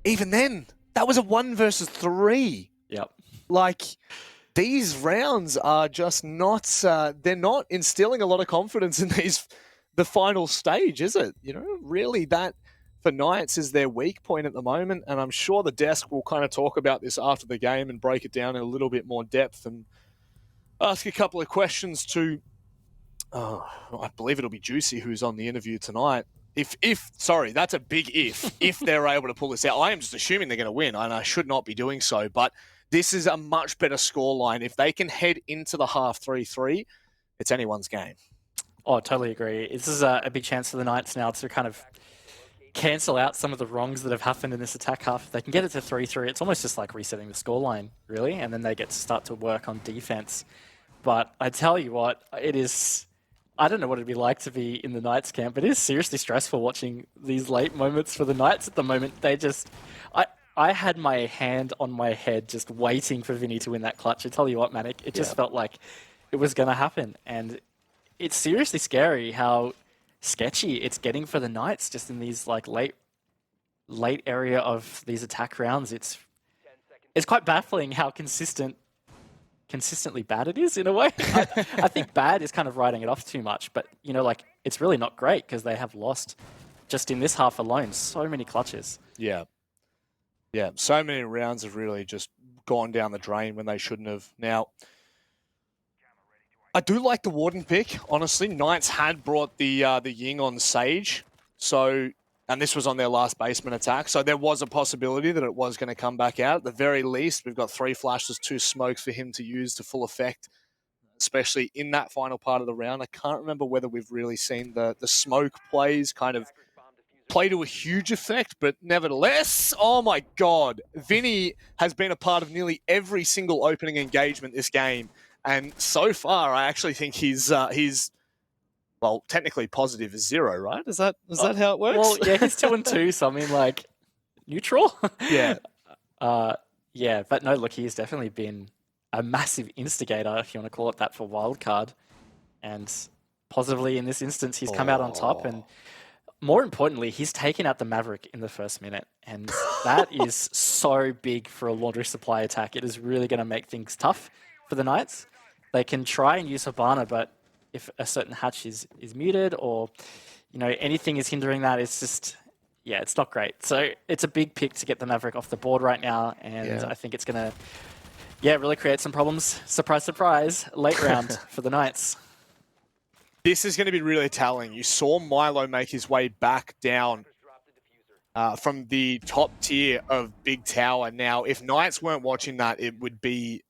Even then, that was a 1 versus 3. Yep. Like, these rounds are just not, they're not instilling a lot of confidence in the final stage, is it? You know, really that for Knights is their weak point at the moment, and I'm sure the desk will kind of talk about this after the game and break it down in a little bit more depth and ask a couple of questions to, I believe it'll be Juicy who's on the interview tonight. Sorry, that's a big if they're able to pull this out. I am just assuming they're going to win, and I should not be doing so, but this is a much better scoreline. If they can head into the half 3-3, it's anyone's game. Oh, totally agree. This is a big chance for the Knights now to kind of cancel out some of the wrongs that have happened in this attack half. If they can get it to 3-3, it's almost just like resetting the scoreline, really, and then they get to start to work on defense. But I tell you what, it is... I don't know what it'd be like to be in the Knights camp, but it is seriously stressful watching these late moments for the Knights at the moment. They just... I had my hand on my head just waiting for Vinny to win that clutch. I tell you what, Manic, it just felt like it was going to happen. And it's seriously scary how sketchy it's getting for the Knights just in these like late area of these attack rounds. It's quite baffling how consistently bad it is in a way. I think bad is kind of writing it off too much, but you know, like it's really not great because they have lost just in this half alone so many clutches. Yeah, so many rounds have really just gone down the drain when they shouldn't have. Now, I do like the Warden pick, honestly. Knights had brought the Ying on Sage, so And this was on their last basement attack. So there was a possibility that it was going to come back out. At the very least, we've got 3 flashes, 2 smokes for him to use to full effect, especially in that final part of the round. I can't remember whether we've really seen the smoke plays kind of play to a huge effect, but nevertheless, oh my God, Vinny has been a part of nearly every single opening engagement this game. And so far, I actually think he's well, technically positive is 0, right? Is that how it works? Well, yeah, he's 2 and 2, so I mean, like, neutral. Yeah. Yeah, but no, look, he's definitely been a massive instigator, if you want to call it that, for Wildcard. And positively in this instance, he's come out on top. And more importantly, he's taken out the Maverick in the first minute. And that is so big for a laundry supply attack. It is really going to make things tough for the Knights. They can try and use Habana, but if a certain hatch is muted or, you know, anything is hindering that, it's just, yeah, it's not great. So it's a big pick to get the Maverick off the board right now. And I think it's going to, really create some problems. Surprise, surprise, late round for the Knights. This is going to be really telling. You saw Milo make his way back down from the top tier of Big Tower. Now, if Knights weren't watching that, it would be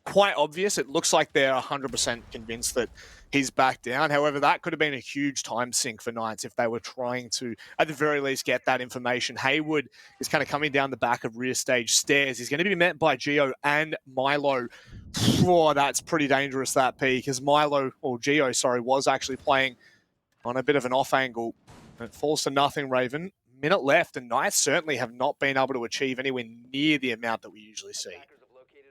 quite obvious. It looks like they're 100% convinced that he's back down. However, that could have been a huge time sink for Knights if they were trying to, at the very least, get that information. Haywood is kind of coming down the back of rear stage stairs. He's going to be met by Geo and Milo. Oh, that's pretty dangerous, that P, because Geo, was actually playing on a bit of an off angle. It falls to nothing, Raven. Minute left, and Knights certainly have not been able to achieve anywhere near the amount that we usually see.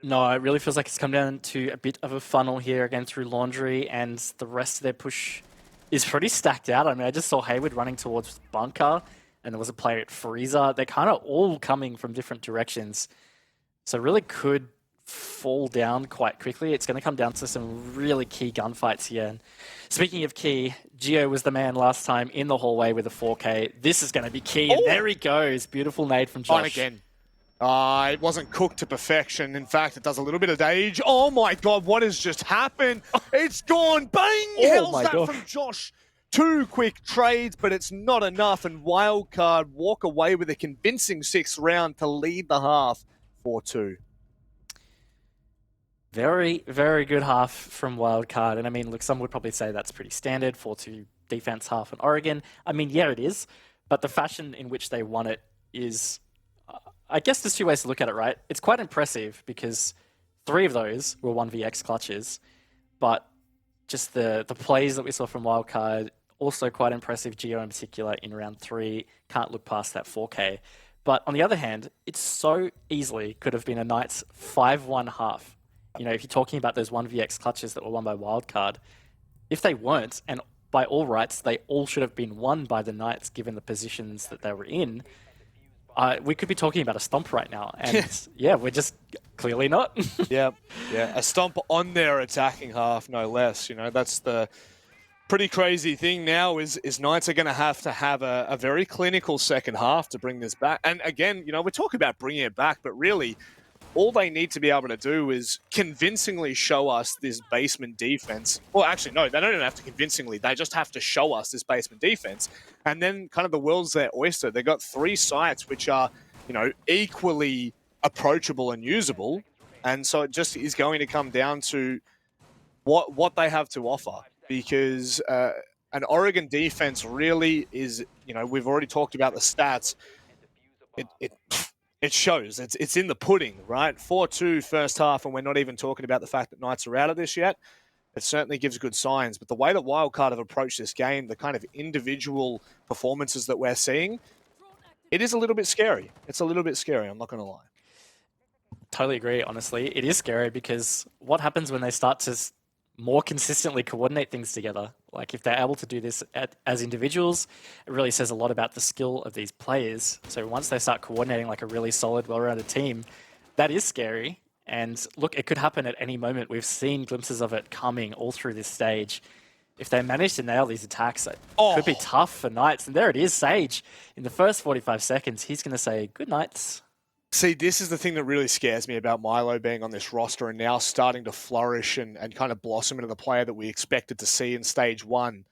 No, it really feels like it's come down to a bit of a funnel here again through Laundry, and the rest of their push is pretty stacked out. I mean, I just saw Haywood running towards Bunker, and there was a player at Freezer. They're kind of all coming from different directions. So really could fall down quite quickly. It's going to come down to some really key gunfights here. And speaking of key, Geo was the man last time in the hallway with a 4K. This is going to be key, and there he goes. Beautiful nade from Josh. On again. It wasn't cooked to perfection. In fact, it does a little bit of damage. Oh my God, what has just happened? It's gone. Bang! How's my that God. from Josh? 2 quick trades, but it's not enough. And Wildcard walk away with a convincing 6th round to lead the half 4-2. Very, very good half from Wildcard. And I mean, look, some would probably say that's pretty standard, 4-2 defense half in Oregon. I mean, yeah, it is. But the fashion in which they won it is... I guess there's 2 ways to look at it, right? It's quite impressive because 3 of those were 1vx clutches, but just the plays that we saw from Wildcard, also quite impressive, Geo in particular in round 3, can't look past that 4K. But on the other hand, it so easily could have been a Knights 5-1 half. You know, if you're talking about those 1vx clutches that were won by Wildcard, if they weren't, and by all rights, they all should have been won by the Knights given the positions that they were in, we could be talking about a stomp right now, and we're just clearly not. Yeah, a stomp on their attacking half, no less. You know, that's the pretty crazy thing now is Knights are going to have a very clinical second half to bring this back. And again, you know, we're talking about bringing it back, but really, all they need to be able to do is convincingly show us this basement defense. Well, actually, no, they don't even have to convincingly. They just have to show us this basement defense. And then kind of the world's their oyster. They've got 3 sites which are, you know, equally approachable and usable. And so it just is going to come down to what they have to offer. Because an Oregon defense really is, you know, we've already talked about the stats. It shows. It's in the pudding, right? 4-2 first half, and we're not even talking about the fact that Knights are out of this yet. It certainly gives good signs. But the way that Wildcard have approached this game, the kind of individual performances that we're seeing, it is a little bit scary. It's a little bit scary, I'm not going to lie. Totally agree, honestly. It is scary because what happens when they start to more consistently coordinate things together? Like, if they're able to do this as individuals, it really says a lot about the skill of these players. So once they start coordinating like a really solid, well-rounded team, that is scary. And look, it could happen at any moment. We've seen glimpses of it coming all through this stage. If they manage to nail these attacks, it could be tough for Knights. And there it is, Sage. In the first 45 seconds, he's going to say, good nights. See, this is the thing that really scares me about Milo being on this roster and now starting to flourish and kind of blossom into the player that we expected to see in stage 1.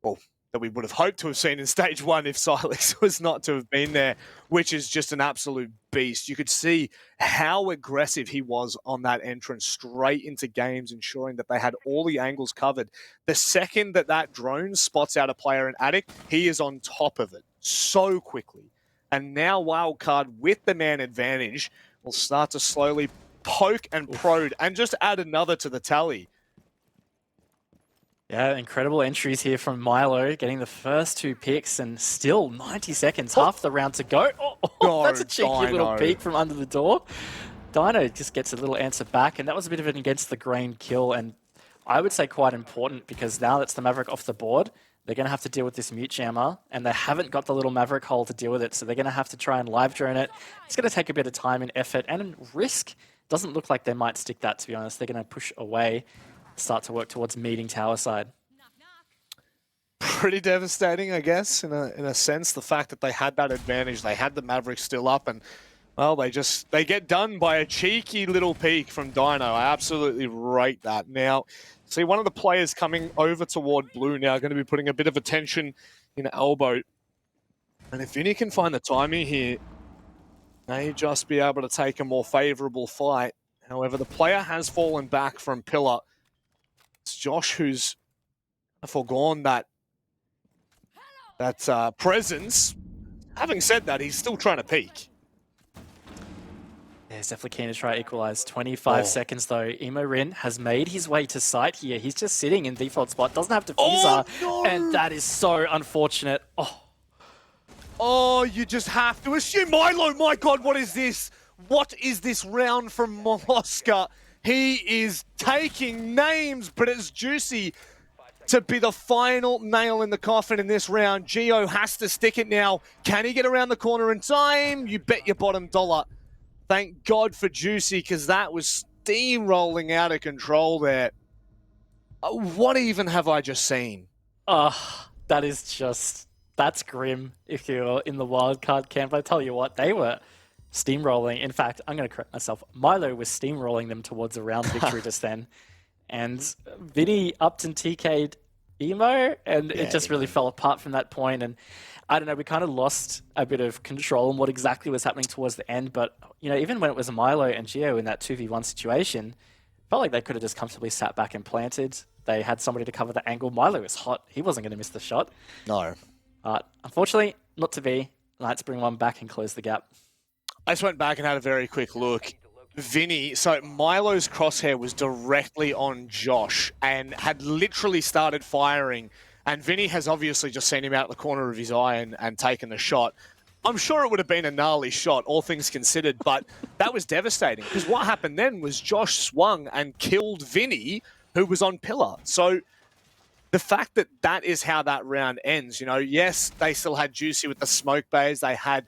Well, that we would have hoped to have seen in stage 1 if Silex was not to have been there, which is just an absolute beast. You could see how aggressive he was on that entrance straight into games, ensuring that they had all the angles covered. The second that that drone spots out a player in Attic, he is on top of it so quickly. And now Wildcard, with the man advantage, will start to slowly poke and prod and just add another to the tally. Yeah, incredible entries here from Milo, getting the first 2 picks and still 90 seconds, half the round to go. Go, That's a cheeky little Dino. peek from under the door. Dino just gets a little answer back, and that was a bit of an against the grain kill, and I would say quite important because now that's the Maverick off the board, they're going to have to deal with this mute jammer, and they haven't got the little Maverick hole to deal with it, so they're going to have to try and live drone it. It's going to take a bit of time and effort and risk. Doesn't look like they might stick that, to be honest. They're going to push away, start to work towards meeting tower side. Pretty devastating, I guess, in a sense. The fact that they had that advantage, they had the Maverick still up, and well, they get done by a cheeky little peek from Dino. I absolutely rate that. Now, see one of the players coming over toward blue now, going to be putting a bit of attention in elbow, and if Vinny can find the timing here, may just be able to take a more favorable fight. However, the player has fallen back from pillar. It's Josh who's foregone that presence. Having said that, he's still trying to peek. Yeah, he's definitely keen to try equalize. 25 seconds though. Emo Rin has made his way to site here. He's just sitting in default spot, doesn't have diffuser, no! and that is so unfortunate. Oh, you just have to assume. Milo, my God, what is this? What is this round from Molosca? He is taking names, but it's Juicy to be the final nail in the coffin in this round. Gio has to stick it now. Can he get around the corner in time? You bet your bottom dollar. Thank God for Juicy, because that was steamrolling out of control there. What even have I just seen? That is just, that's grim if you're in the wildcard camp. I tell you what, they were steamrolling. In fact, I'm going to correct myself. Milo was steamrolling them towards a round victory just then. And Vinny upped and TK'd Emo, and it just really fell apart from that point. And I don't know, we kind of lost a bit of control on what exactly was happening towards the end. But, you know, even when it was Milo and Gio in that 2v1 situation, felt like they could have just comfortably sat back and planted. They had somebody to cover the angle. Milo was hot. He wasn't going to miss the shot. No. But unfortunately, not to be. Knights bring one back and close the gap. I just went back and had a very quick look. Vinny, so Milo's crosshair was directly on Josh and had literally started firing. And Vinny has obviously just seen him out the corner of his eye and taken the shot. I'm sure it would have been a gnarly shot, all things considered, but that was devastating. Because what happened then was Josh swung and killed Vinny, who was on pillar. So the fact that that is how that round ends, you know, yes, they still had Juicy with the smoke bays. They had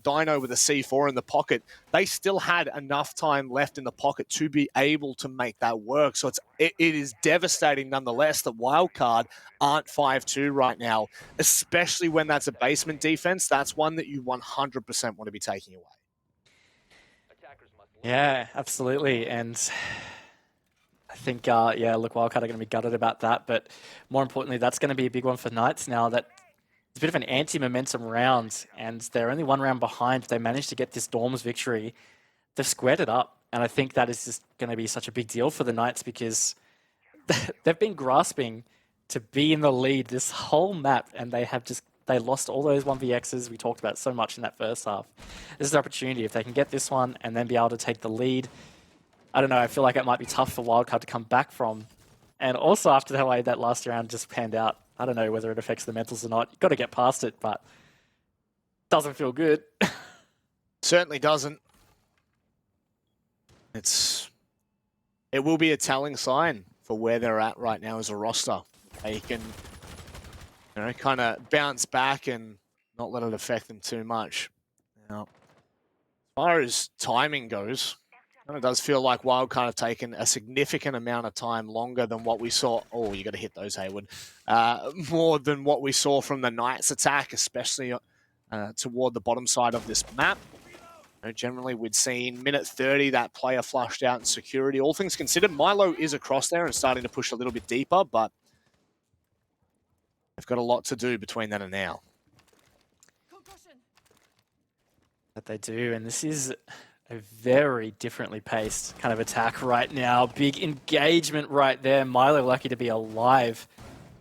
Dino with a C4 in the pocket. They still had enough time left in the pocket to be able to make that work. So it is devastating nonetheless that Wildcard aren't 5-2 right now, especially when that's a basement defense. That's one that you 100% want to be taking away. Yeah, absolutely. And I think, yeah, look, Wildcard are going to be gutted about that. But more importantly, that's going to be a big one for Knights now that it's a bit of an anti-momentum round, and they're only one round behind. They managed to get this Dorms victory. They've squared it up, and I think that is just going to be such a big deal for the Knights because they've been grasping to be in the lead this whole map, and they lost all those 1vx's we talked about so much in that first half. This is their opportunity. If they can get this one and then be able to take the lead, I don't know, I feel like it might be tough for Wildcard to come back from. And also after the way that last round just panned out, I don't know whether it affects the mentals or not. You've got to get past it, but doesn't feel good. Certainly doesn't. It will be a telling sign for where they're at right now as a roster. They can, you know, kind of bounce back and not let it affect them too much. Now, as far as timing goes, it does feel like Wildcard have taken a significant amount of time longer than what we saw. Oh, you got to hit those, Hayward. More than what we saw from the Knights attack, especially toward the bottom side of this map. You know, generally, we'd seen minute 30, that player flushed out in security. All things considered, Milo is across there and starting to push a little bit deeper, but They've got a lot to do between then and now. That they do, and this is a very differently paced kind of attack right now. Big engagement right there. Milo lucky to be alive.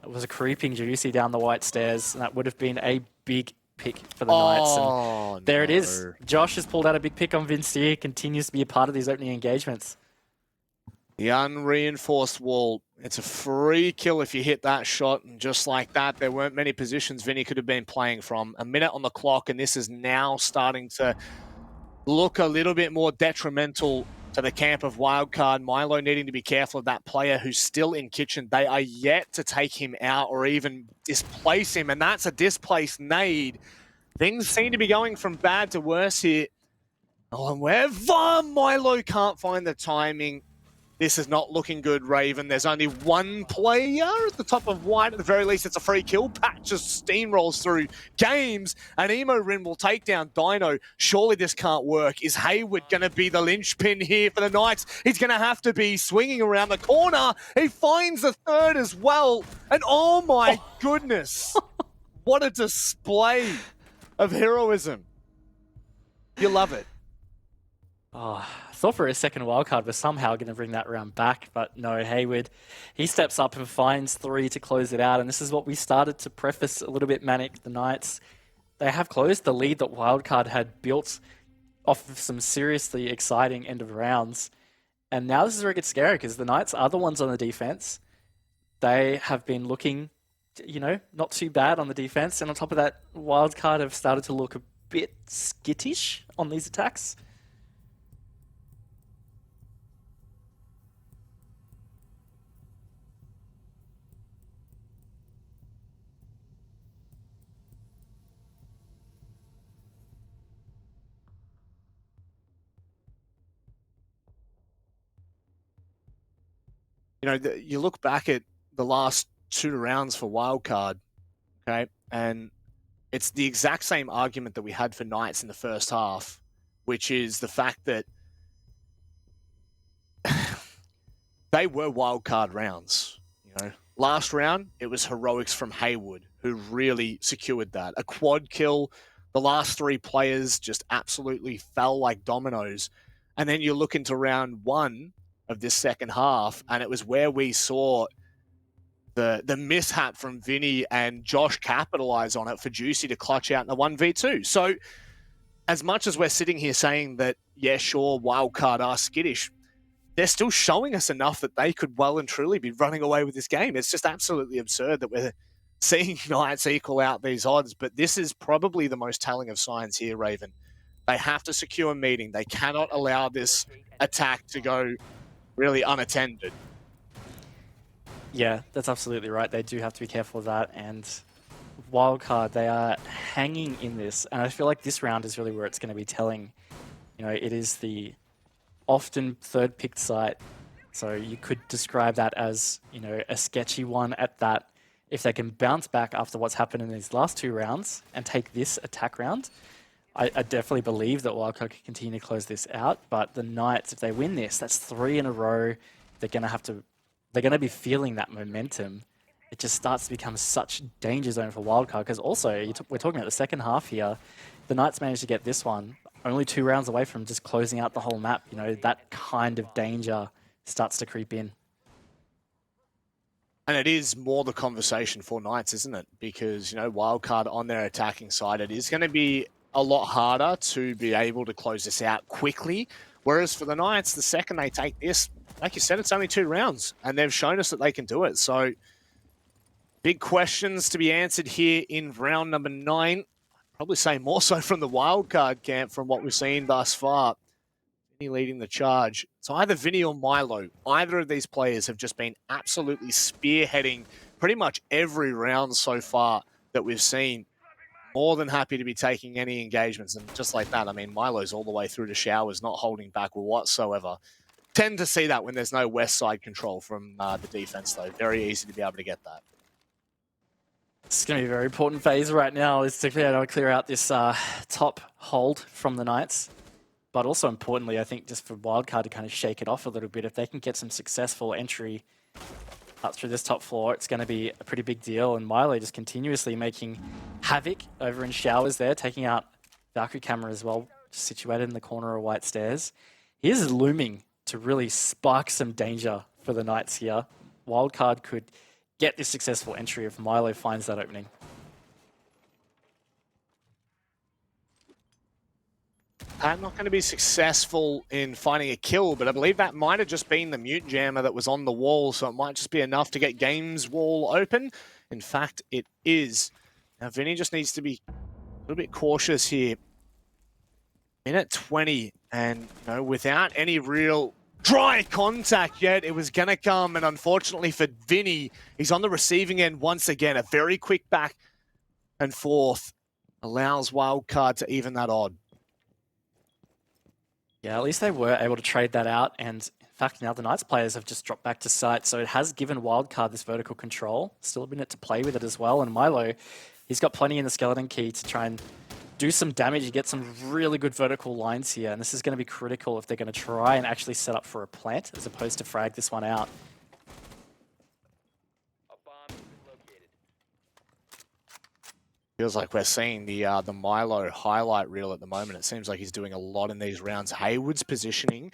It was a creeping Juicy down the white stairs, and that would have been a big pick for the Knights. And there it is. Josh has pulled out a big pick on Vincier, continues to be a part of these opening engagements. The unreinforced wall. It's a free kill if you hit that shot, and just like that, there weren't many positions Vinny could have been playing from. A minute on the clock, and this is now starting to look a little bit more detrimental to the camp of Wildcard. Milo needing to be careful of that player who's still in kitchen. They are yet to take him out or even displace him, and that's a displaced nade. Things seem to be going from bad to worse here. Oh, and wherever Milo can't find the timing, this is not looking good, Raven. There's only one player at the top of white. At the very least, it's a free kill. Pat just steamrolls through games, and Emo Rin will take down Dino. Surely this can't work. Is Hayward going to be the linchpin here for the Knights? He's going to have to be swinging around the corner. He finds the third as well. And oh my goodness, what a display of heroism. You love it. Oh, I thought for a second Wildcard was somehow going to bring that round back, but no, Hayward, he steps up and finds 3 to close it out, and this is what we started to preface a little bit manic. The Knights, they have closed the lead that Wildcard had built off of some seriously exciting end of rounds, and now this is where it gets scary, because the Knights are the ones on the defense. They have been looking, you know, not too bad on the defense, and on top of that, Wildcard have started to look a bit skittish on these attacks. You know, you look back at the last 2 rounds for Wildcard, okay, and it's the exact same argument that we had for Knights in the first half, which is the fact that they were Wildcard rounds. You know, last round, it was heroics from Hayward who really secured that. A quad kill, the last 3 players just absolutely fell like dominoes. And then you look into round 1 of this second half, and it was where we saw the mishap from Vinny and Josh capitalize on it for Juicy to clutch out in the 1v2. So as much as we're sitting here saying that, yeah, sure, Wildcard are skittish, they're still showing us enough that they could well and truly be running away with this game. It's just absolutely absurd that we're seeing Knights equal out these odds, but this is probably the most telling of signs here, Raven. They have to secure meeting. They cannot allow this attack to go really unattended. Yeah, that's absolutely right. They do have to be careful of that. And Wildcard, they are hanging in this. And I feel like this round is really where it's going to be telling. You know, it is the often third picked site. So you could describe that as, you know, a sketchy one at that. If they can bounce back after what's happened in these last 2 rounds and take this attack round, I definitely believe that Wildcard can continue to close this out. But the Knights, if they win this, that's 3 in a row. They're going to be feeling that momentum. It just starts to become such danger zone for Wildcard. Because also, we're talking about the second half here. The Knights managed to get this one only 2 rounds away from just closing out the whole map. You know, that kind of danger starts to creep in. And it is more the conversation for Knights, isn't it? Because, you know, Wildcard on their attacking side, it is going to be a lot harder to be able to close this out quickly. Whereas for the Knights, the second they take this, like you said, it's only 2 rounds, and they've shown us that they can do it. So big questions to be answered here in round number 9. I'd probably say more so from the Wildcard camp from what we've seen thus far. Vinny leading the charge. So either Vinny or Milo, either of these players have just been absolutely spearheading pretty much every round so far that we've seen. More than happy to be taking any engagements. And just like that, I mean, Milo's all the way through to showers, not holding back whatsoever. Tend to see that when there's no west side control from the defense, though. Very easy to be able to get that. It's going to be a very important phase right now is to clear out this top hold from the Knights. But also importantly, I think just for Wildcard to kind of shake it off a little bit, if they can get some successful entry up through this top floor, it's going to be a pretty big deal. And Milo just continuously making havoc over in showers there, taking out Valkyrie camera as well, just situated in the corner of White Stairs. He is looming to really spark some danger for the Knights here. Wildcard could get this successful entry if Milo finds that opening. I'm not going to be successful in finding a kill, but I believe that might have just been the mute jammer that was on the wall, so it might just be enough to get Games Wall open. In fact, it is. Now, Vinny just needs to be a little bit cautious here. Minute 20, and without any real dry contact yet, it was going to come, and unfortunately for Vinny, he's on the receiving end once again. A very quick back and forth allows Wildcard to even that odd. Yeah, at least they were able to trade that out, and in fact now the Knights players have just dropped back to site, so it has given Wildcard this vertical control. Still a minute to play with it as well, and Milo, he's got plenty in the skeleton key to try and do some damage. You get some really good vertical lines here, and this is going to be critical if they're going to try and actually set up for a plant as opposed to frag this one out. Feels like we're seeing the Milo highlight reel at the moment. It seems like he's doing a lot in these rounds. Haywood's positioning.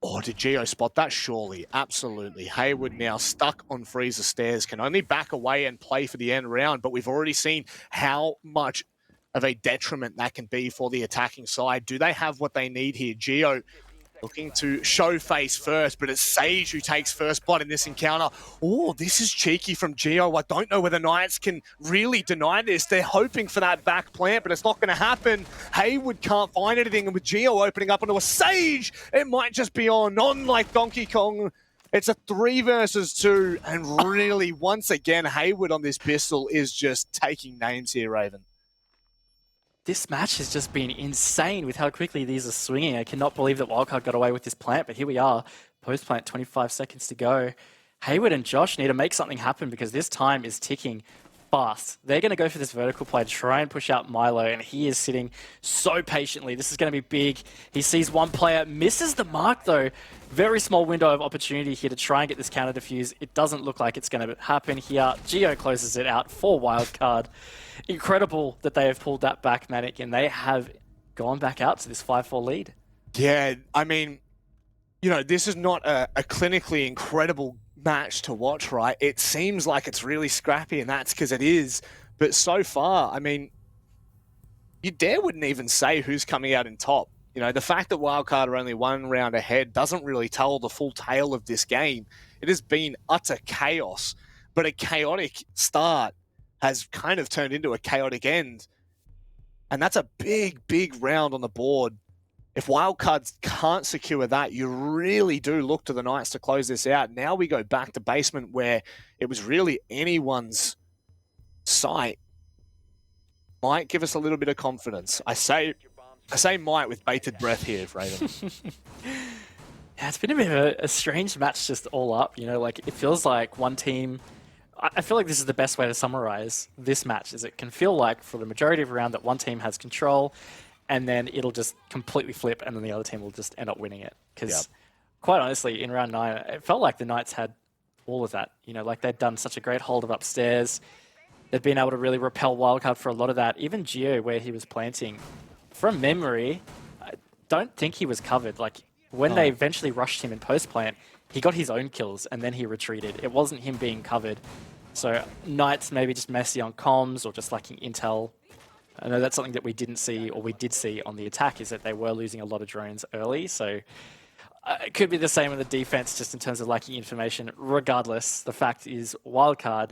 Oh, did Geo spot that? Surely. Absolutely. Haywood now stuck on Freezer Stairs, can only back away and play for the end round, but we've already seen how much of a detriment that can be for the attacking side. Do they have what they need here? Geo looking to show face first, but it's Sage who takes first blood in this encounter. Oh, this is cheeky from Geo. I don't know whether Knights can really deny this. They're hoping for that back plant, but it's not going to happen. Haywood can't find anything, and with Geo opening up onto a Sage, it might just be on like Donkey Kong. It's a 3 versus 2, and really, once again, Haywood on this pistol is just taking names here, Raven. This match has just been insane with how quickly these are swinging. I cannot believe that Wildcard got away with this plant, but here we are. Post-plant, 25 seconds to go. Haywood and Josh need to make something happen because this time is ticking fast. They're going to go for this vertical play, try and push out Milo, and he is sitting so patiently. This is going to be big. He sees one player, misses the mark though. Very small window of opportunity here to try and get this counter defuse. It doesn't look like it's going to happen here. Geo closes it out for Wildcard. Incredible that they have pulled that back, Manic, and they have gone back out to this 5-4 lead. Yeah, I mean, this is not a clinically incredible match to watch, right? It seems like it's really scrappy, and that's because it is. But so far, I mean, you wouldn't even say who's coming out in top. The fact that Wildcard are only 1 round ahead doesn't really tell the full tale of this game. It has been utter chaos, but a chaotic start has kind of turned into a chaotic end. And that's a big, big round on the board. If Wildcards can't secure that, you really do look to the Knights to close this out. Now we go back to basement where it was really anyone's sight. Might give us a little bit of confidence. I say might with bated breath here, Raven. Yeah, it's been a bit of a strange match just all up. It feels like one team... I feel like this is the best way to summarize this match, is it can feel like for the majority of the round that one team has control, and then it'll just completely flip, and then the other team will just end up winning it. Because quite honestly, in round 9, it felt like the Knights had all of that. They'd done such a great hold of upstairs. They'd been able to really repel Wildcard for a lot of that. Even Geo, where he was planting, from memory, I don't think he was covered. When they eventually rushed him in post-plant, he got his own kills and then he retreated. It wasn't him being covered. So Knights maybe just messy on comms or just lacking intel. I know that's something that we didn't see, or we did see on the attack, is that they were losing a lot of drones early. So it could be the same with the defense, just in terms of lacking information. Regardless, the fact is Wildcard,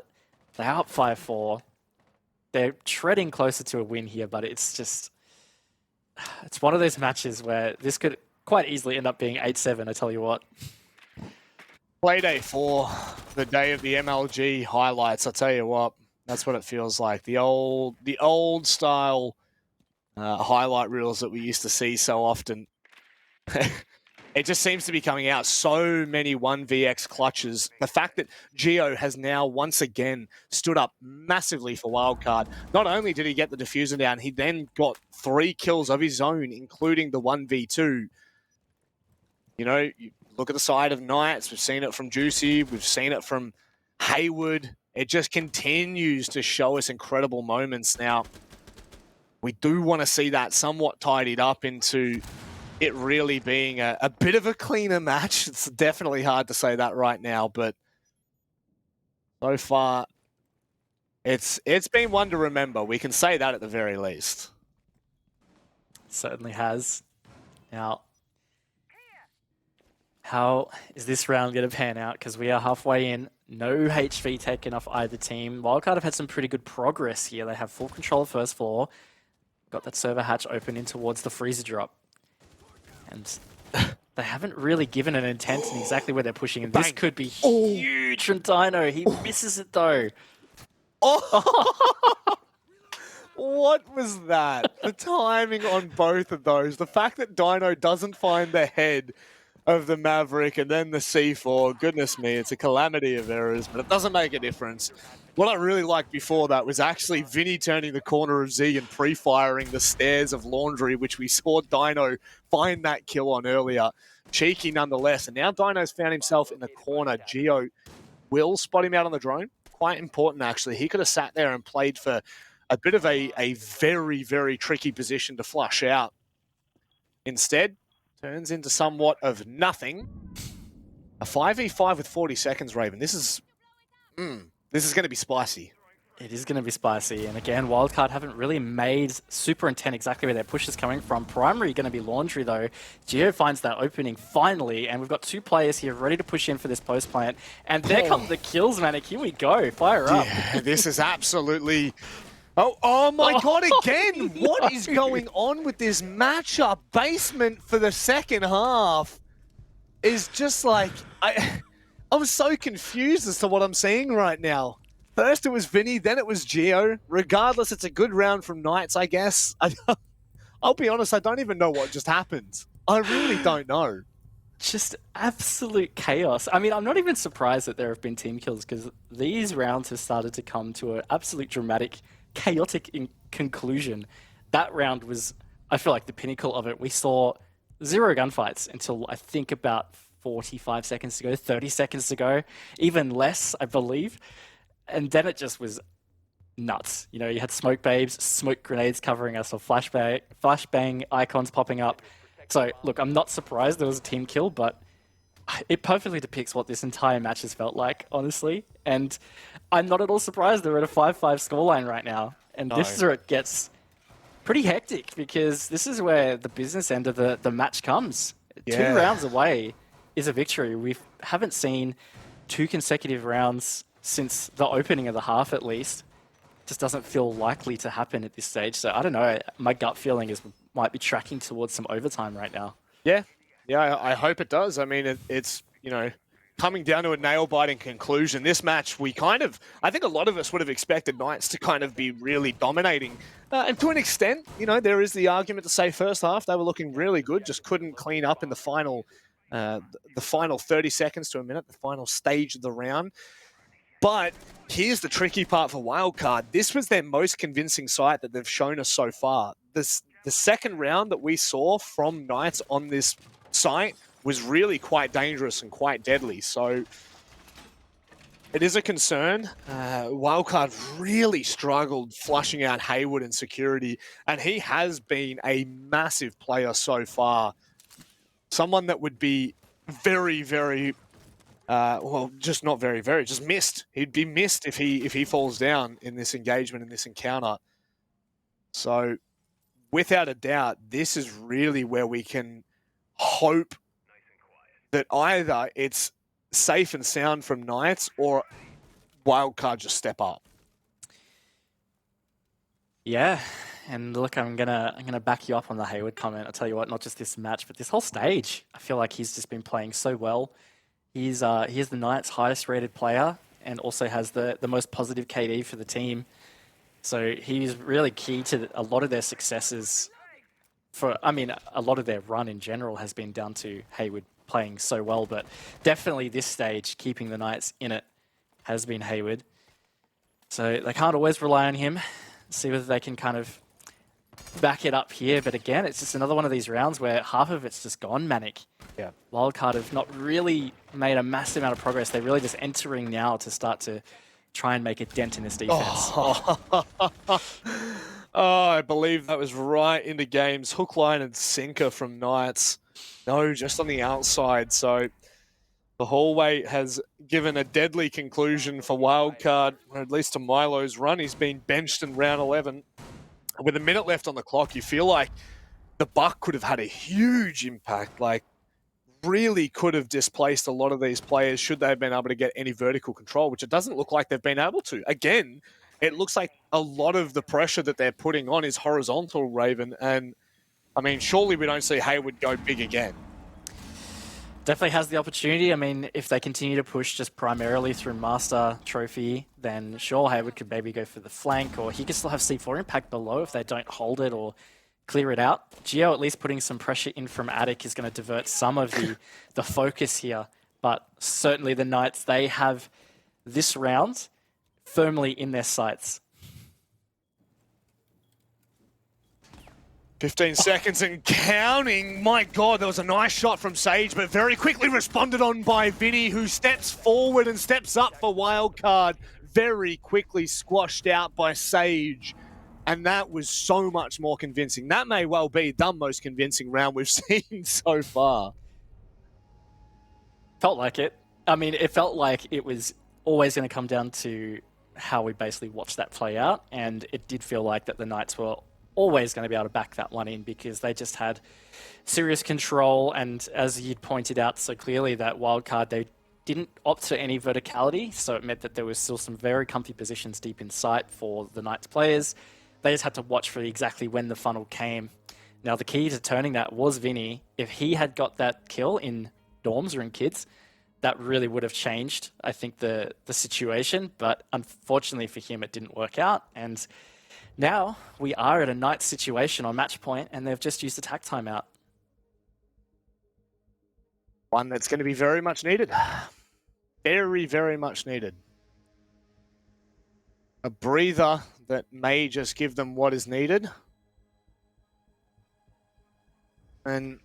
they're up 5-4. They're treading closer to a win here, but it's just... It's one of those matches where this could quite easily end up being 8-7, I tell you what. Playday 4, the day of the MLG highlights. I tell you what, that's what it feels like. The old style highlight reels that we used to see so often. It just seems to be coming out. So many 1vx clutches. The fact that Geo has now once again stood up massively for Wildcard. Not only did he get the diffuser down, he then got 3 kills of his own, including the 1v2. You look at the side of Knights. We've seen it from Juicy. We've seen it from Hayward. It just continues to show us incredible moments. Now, we do want to see that somewhat tidied up into it really being a bit of a cleaner match. It's definitely hard to say that right now, but so far, it's been one to remember. We can say that at the very least. Certainly has. Now, how is this round going to pan out? Because we are halfway in. No HV taken off either team. Wildcard have had some pretty good progress here. They have full control of first floor. Got that server hatch open in towards the freezer drop. And they haven't really given an intent in exactly where they're pushing. And this could be huge from Dino. He misses it though. Oh! What was that? The timing on both of those. The fact that Dino doesn't find the head of the Maverick and then the C4. Goodness me, it's a calamity of errors, but it doesn't make a difference. What I really liked before that was actually Vinny turning the corner of Z and pre-firing the stairs of Laundry, which we saw Dino find that kill on earlier. Cheeky nonetheless. And now Dino's found himself in the corner. Geo will spot him out on the drone. Quite important, actually. He could have sat there and played for a bit of a very, very tricky position to flush out. Instead, turns into somewhat of nothing. A 5v5 with 40 seconds, Raven. This is going to be spicy. It is going to be spicy. And again, Wildcard haven't really made super intent exactly where their push is coming from. Primary going to be Laundry, though. Geo finds that opening finally. And we've got two players here ready to push in for this post plant. And there come the kills, Manic. Here we go. Fire up. Yeah, this is absolutely... Oh my God, again! What is going on with this matchup? Basement for the second half is just like... I'm so confused as to what I'm seeing right now. First it was Vinny, then it was Geo. Regardless, it's a good round from Knights, I guess. I'll be honest, I don't even know what just happened. I really don't know. Just absolute chaos. I mean, I'm not even surprised that there have been team kills because these rounds have started to come to an absolute dramatic, chaotic conclusion. That round was, I feel like, the pinnacle of it. We saw 0 gunfights until I think about 45 seconds to go, 30 seconds to go, even less, I believe. And then it just was nuts. You know, you had smoke babes, smoke grenades covering us, or flashbang icons popping up. So, look, I'm not surprised there was a team kill, but it perfectly depicts what this entire match has felt like, honestly. And I'm not at all surprised they're at a 5-5 scoreline right now. And this is where it gets pretty hectic, because this is where the business end of the match comes. Yeah. 2 rounds away is a victory. We haven't seen 2 consecutive rounds since the opening of the half, at least. Just doesn't feel likely to happen at this stage. So I don't know. My gut feeling is we might be tracking towards some overtime right now. Yeah, I hope it does. I mean, it's, you know, coming down to a nail-biting conclusion. This match, I think a lot of us would have expected Knights to kind of be really dominating. And to an extent, you know, there is the argument to say first half, they were looking really good, just couldn't clean up in the final 30 seconds to a minute, the final stage of the round. But here's the tricky part for Wildcard. This was their most convincing site that they've shown us so far. The second round that we saw from Knights on this site was really quite dangerous and quite deadly. So it is a concern. Wildcard really struggled flushing out Hayward in security, and he has been a massive player so far. Someone that would be very, very... well, just not very, very, just missed. He'd be missed if he falls down in this engagement, in this encounter. So, without a doubt, this is really where we can hope that either it's safe and sound from Knights or Wildcard just step up. Yeah, and look, I'm gonna back you up on the Hayward comment. I'll tell you what, not just this match, but this whole stage. I feel like he's just been playing so well. He is the Knights' highest rated player and also has the most positive KD for the team. So he's really key to a lot of their successes. A lot of their run in general has been down to Hayward playing so well, but definitely this stage, keeping the Knights in it, has been Hayward. So they can't always rely on him. See whether they can kind of back it up here. But again, it's just another one of these rounds where half of it's just gone manic. Yeah. Wildcard have not really made a massive amount of progress. They're really just entering now to start to try and make a dent in this defense. Oh, I believe that was right into games. Hook, line, and sinker from Knights. No, just on the outside. So the hallway has given a deadly conclusion for Wildcard, or at least to Milo's run. He's been benched in round 11. With a minute left on the clock, you feel like the Buck could have had a huge impact. Like, really could have displaced a lot of these players should they have been able to get any vertical control, which it doesn't look like they've been able to. Again, it looks like a lot of the pressure that they're putting on is horizontal, Raven. And, I mean, surely we don't see Hayward go big again. Definitely has the opportunity. I mean, if they continue to push just primarily through Master Trophy, then sure, Hayward could maybe go for the flank, or he could still have C4 impact below if they don't hold it or clear it out. Geo at least putting some pressure in from Attic is going to divert some of the focus here. But certainly the Knights, they have this round firmly in their sights. 15 seconds and counting. My God, there was a nice shot from Sage, but very quickly responded on by Vinny, who steps forward and steps up for Wildcard. Very quickly squashed out by Sage. And that was so much more convincing. That may well be the most convincing round we've seen so far. Felt like it. I mean, it felt like it was always going to come down to how we basically watched that play out. And it did feel like that the Knights were always going to be able to back that one in because they just had serious control. And as you'd pointed out so clearly, that Wildcard, they didn't opt for any verticality. So it meant that there was still some very comfy positions deep in sight for the Knights players. They just had to watch for exactly when the funnel came. Now, the key to turning that was Vinny. If he had got that kill in dorms or in kids, that really would have changed, I think, the situation. But unfortunately for him, it didn't work out. And now we are at a Knights situation on match point, and they've just used attack timeout. One that's going to be very much needed. Very, very much needed. A breather that may just give them what is needed. And,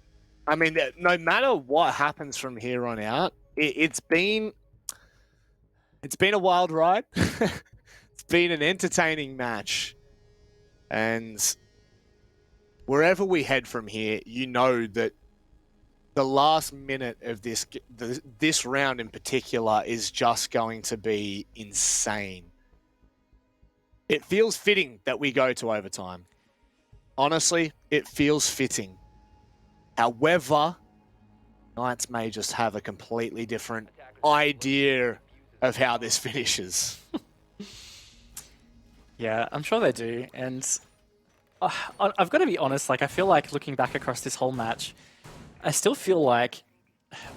I mean, no matter what happens from here on out, it's been a wild ride. It's been an entertaining match. And wherever we head from here, you know that the last minute of this round in particular is just going to be insane. It feels fitting that we go to overtime. Honestly, it feels fitting. However, Knights may just have a completely different idea of how this finishes. Yeah, I'm sure they do. And I've got to be honest, like I feel like looking back across this whole match, I still feel like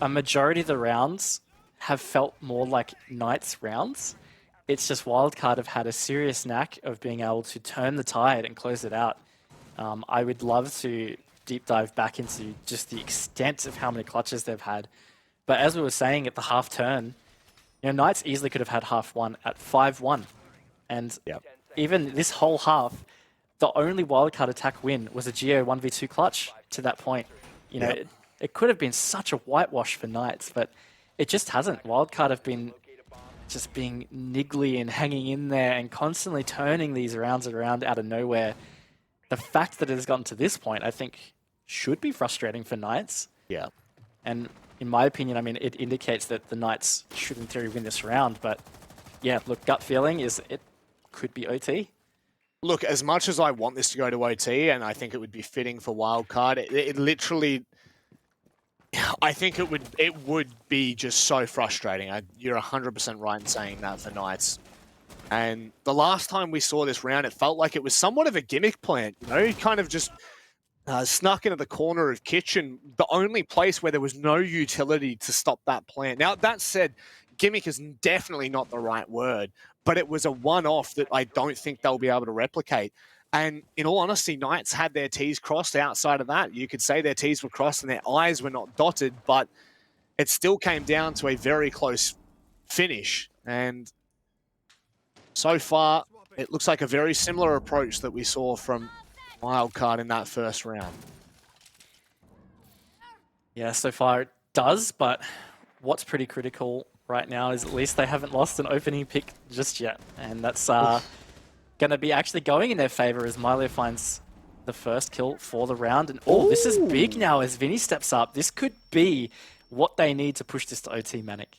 a majority of the rounds have felt more like Knights rounds. It's just Wildcard have had a serious knack of being able to turn the tide and close it out. I would love to deep dive back into just the extent of how many clutches they've had. But as we were saying at the half turn, you know, Knights easily could have had half one at 5-1. And even this whole half, the only Wildcard attack win was a Geo 1v2 clutch to that point. You know, it could have been such a whitewash for Knights, but it just hasn't. Wildcard have been just being niggly and hanging in there and constantly turning these rounds around out of nowhere. The fact that it has gotten to this point, I think, should be frustrating for Knights. Yeah. And in my opinion, I mean, it indicates that the Knights should, in theory, win this round. But yeah, look, gut feeling is it could be OT. Look, as much as I want this to go to OT, and I think it would be fitting for Wildcard, it literally... I think it would be just so frustrating. You're 100% right in saying that for Knights. And the last time we saw this round, it felt like it was somewhat of a gimmick plant. You know, he kind of just snuck into the corner of kitchen, the only place where there was no utility to stop that plant. Now, that said, gimmick is definitely not the right word, but it was a one-off that I don't think they'll be able to replicate. And in all honesty, Knights had their T's crossed outside of that. You could say their T's were crossed and their I's were not dotted, but it still came down to a very close finish. And so far, it looks like a very similar approach that we saw from Wildcard in that first round. Yeah, so far it does, but what's pretty critical right now is at least they haven't lost an opening pick just yet. And that's going to be actually going in their favor as Milo finds the first kill for the round. And this is big now as Vinny steps up. This could be what they need to push this to OT, Manic.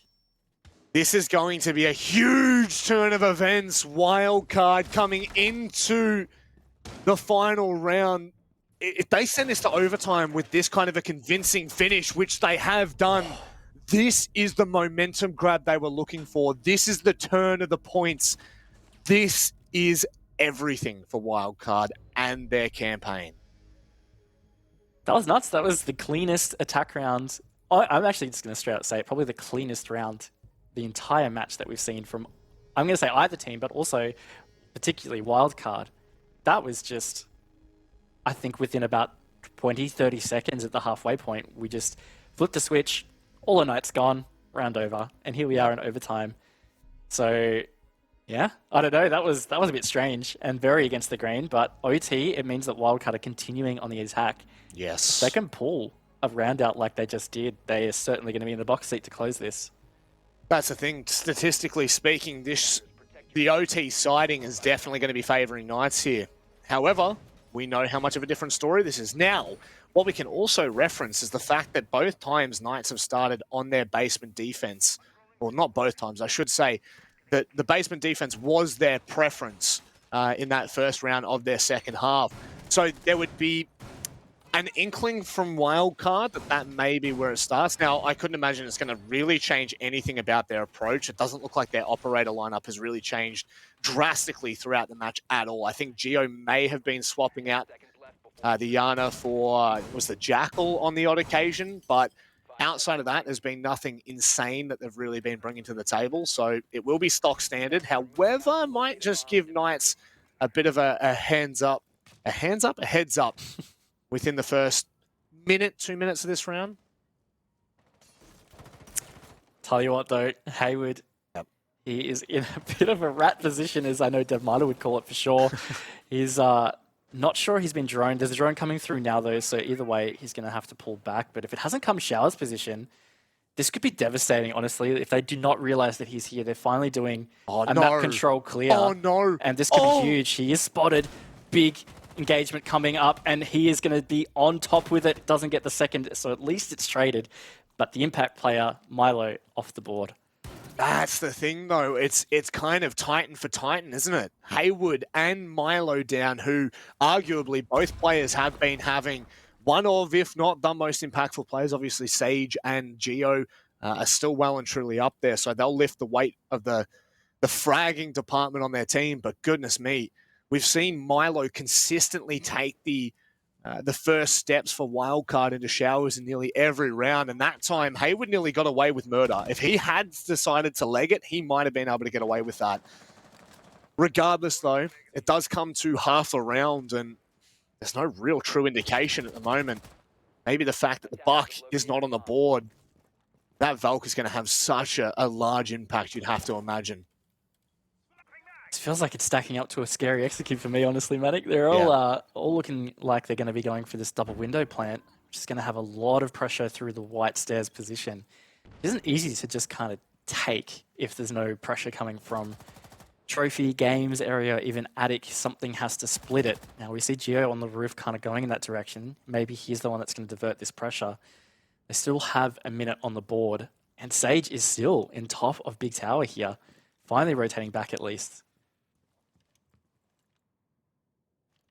This is going to be a huge turn of events. Wildcard coming into the final round. If they send this to overtime with this kind of a convincing finish, which they have done, this is the momentum grab they were looking for. This is the turn of the points. This is everything for Wildcard and their campaign. That was nuts. That was the cleanest attack round. I'm actually just going to straight out say it, probably the cleanest round the entire match that we've seen from, I'm going to say either team, but also particularly Wildcard. That was just, I think within about 20, 30 seconds at the halfway point, we just flipped the switch, all the night's gone, round over, and here we are in overtime. So, yeah, I don't know, that was a bit strange and very against the grain, but OT, it means that Wildcard are continuing on the attack. Yes. If they can pull a round out like they just did, they are certainly going to be in the box seat to close this. That's the thing. Statistically speaking, the OT siding is definitely going to be favouring Knights here. However, we know how much of a different story this is. Now, what we can also reference is the fact that both times Knights have started on their basement defense. Well, not both times, I should say that the basement defense was their preference in that first round of their second half. So there would be an inkling from Wildcard that may be where it starts. Now, I couldn't imagine it's going to really change anything about their approach. It doesn't look like their operator lineup has really changed drastically throughout the match at all. I think Geo may have been swapping out the Yana for, was the Jackal on the odd occasion, but outside of that, there's been nothing insane that they've really been bringing to the table. So it will be stock standard. However, might just give Knights a bit of a heads up within the first minute, 2 minutes of this round. Tell you what though, Hayward, he is in a bit of a rat position, as I know Devmata would call it for sure. He's not sure he's been droned. There's a drone coming through now though, so either way, he's going to have to pull back. But if it hasn't come Shower's position, this could be devastating, honestly. If they do not realize that he's here, they're finally doing a map control clear. Oh no! And this could be huge. He is spotted. Big engagement coming up, and he is going to be on top with it. Doesn't get the second, so at least it's traded. But the impact player, Milo, off the board. That's the thing, though. It's kind of Titan for Titan, isn't it? Hayward and Milo down, who arguably both players have been having one of, if not the most impactful players. Obviously, Sage and Geo are still well and truly up there, so they'll lift the weight of the fragging department on their team. But goodness me, we've seen Milo consistently take the first steps for Wildcard into Showers in nearly every round. And that time, Hayward nearly got away with murder. If he had decided to leg it, he might have been able to get away with that. Regardless, though, it does come to half a round, and there's no real true indication at the moment. Maybe the fact that the Buck is not on the board, that Valk is going to have such a large impact, you'd have to imagine. It feels like it's stacking up to a scary execute for me, honestly, Matic. They're all looking like they're going to be going for this double window plant, which is going to have a lot of pressure through the white stairs position. It isn't easy to just kind of take if there's no pressure coming from trophy, games area, even attic. Something has to split it. Now we see Geo on the roof kind of going in that direction. Maybe he's the one that's going to divert this pressure. They still have a minute on the board, and Sage is still in top of Big Tower here, finally rotating back at least.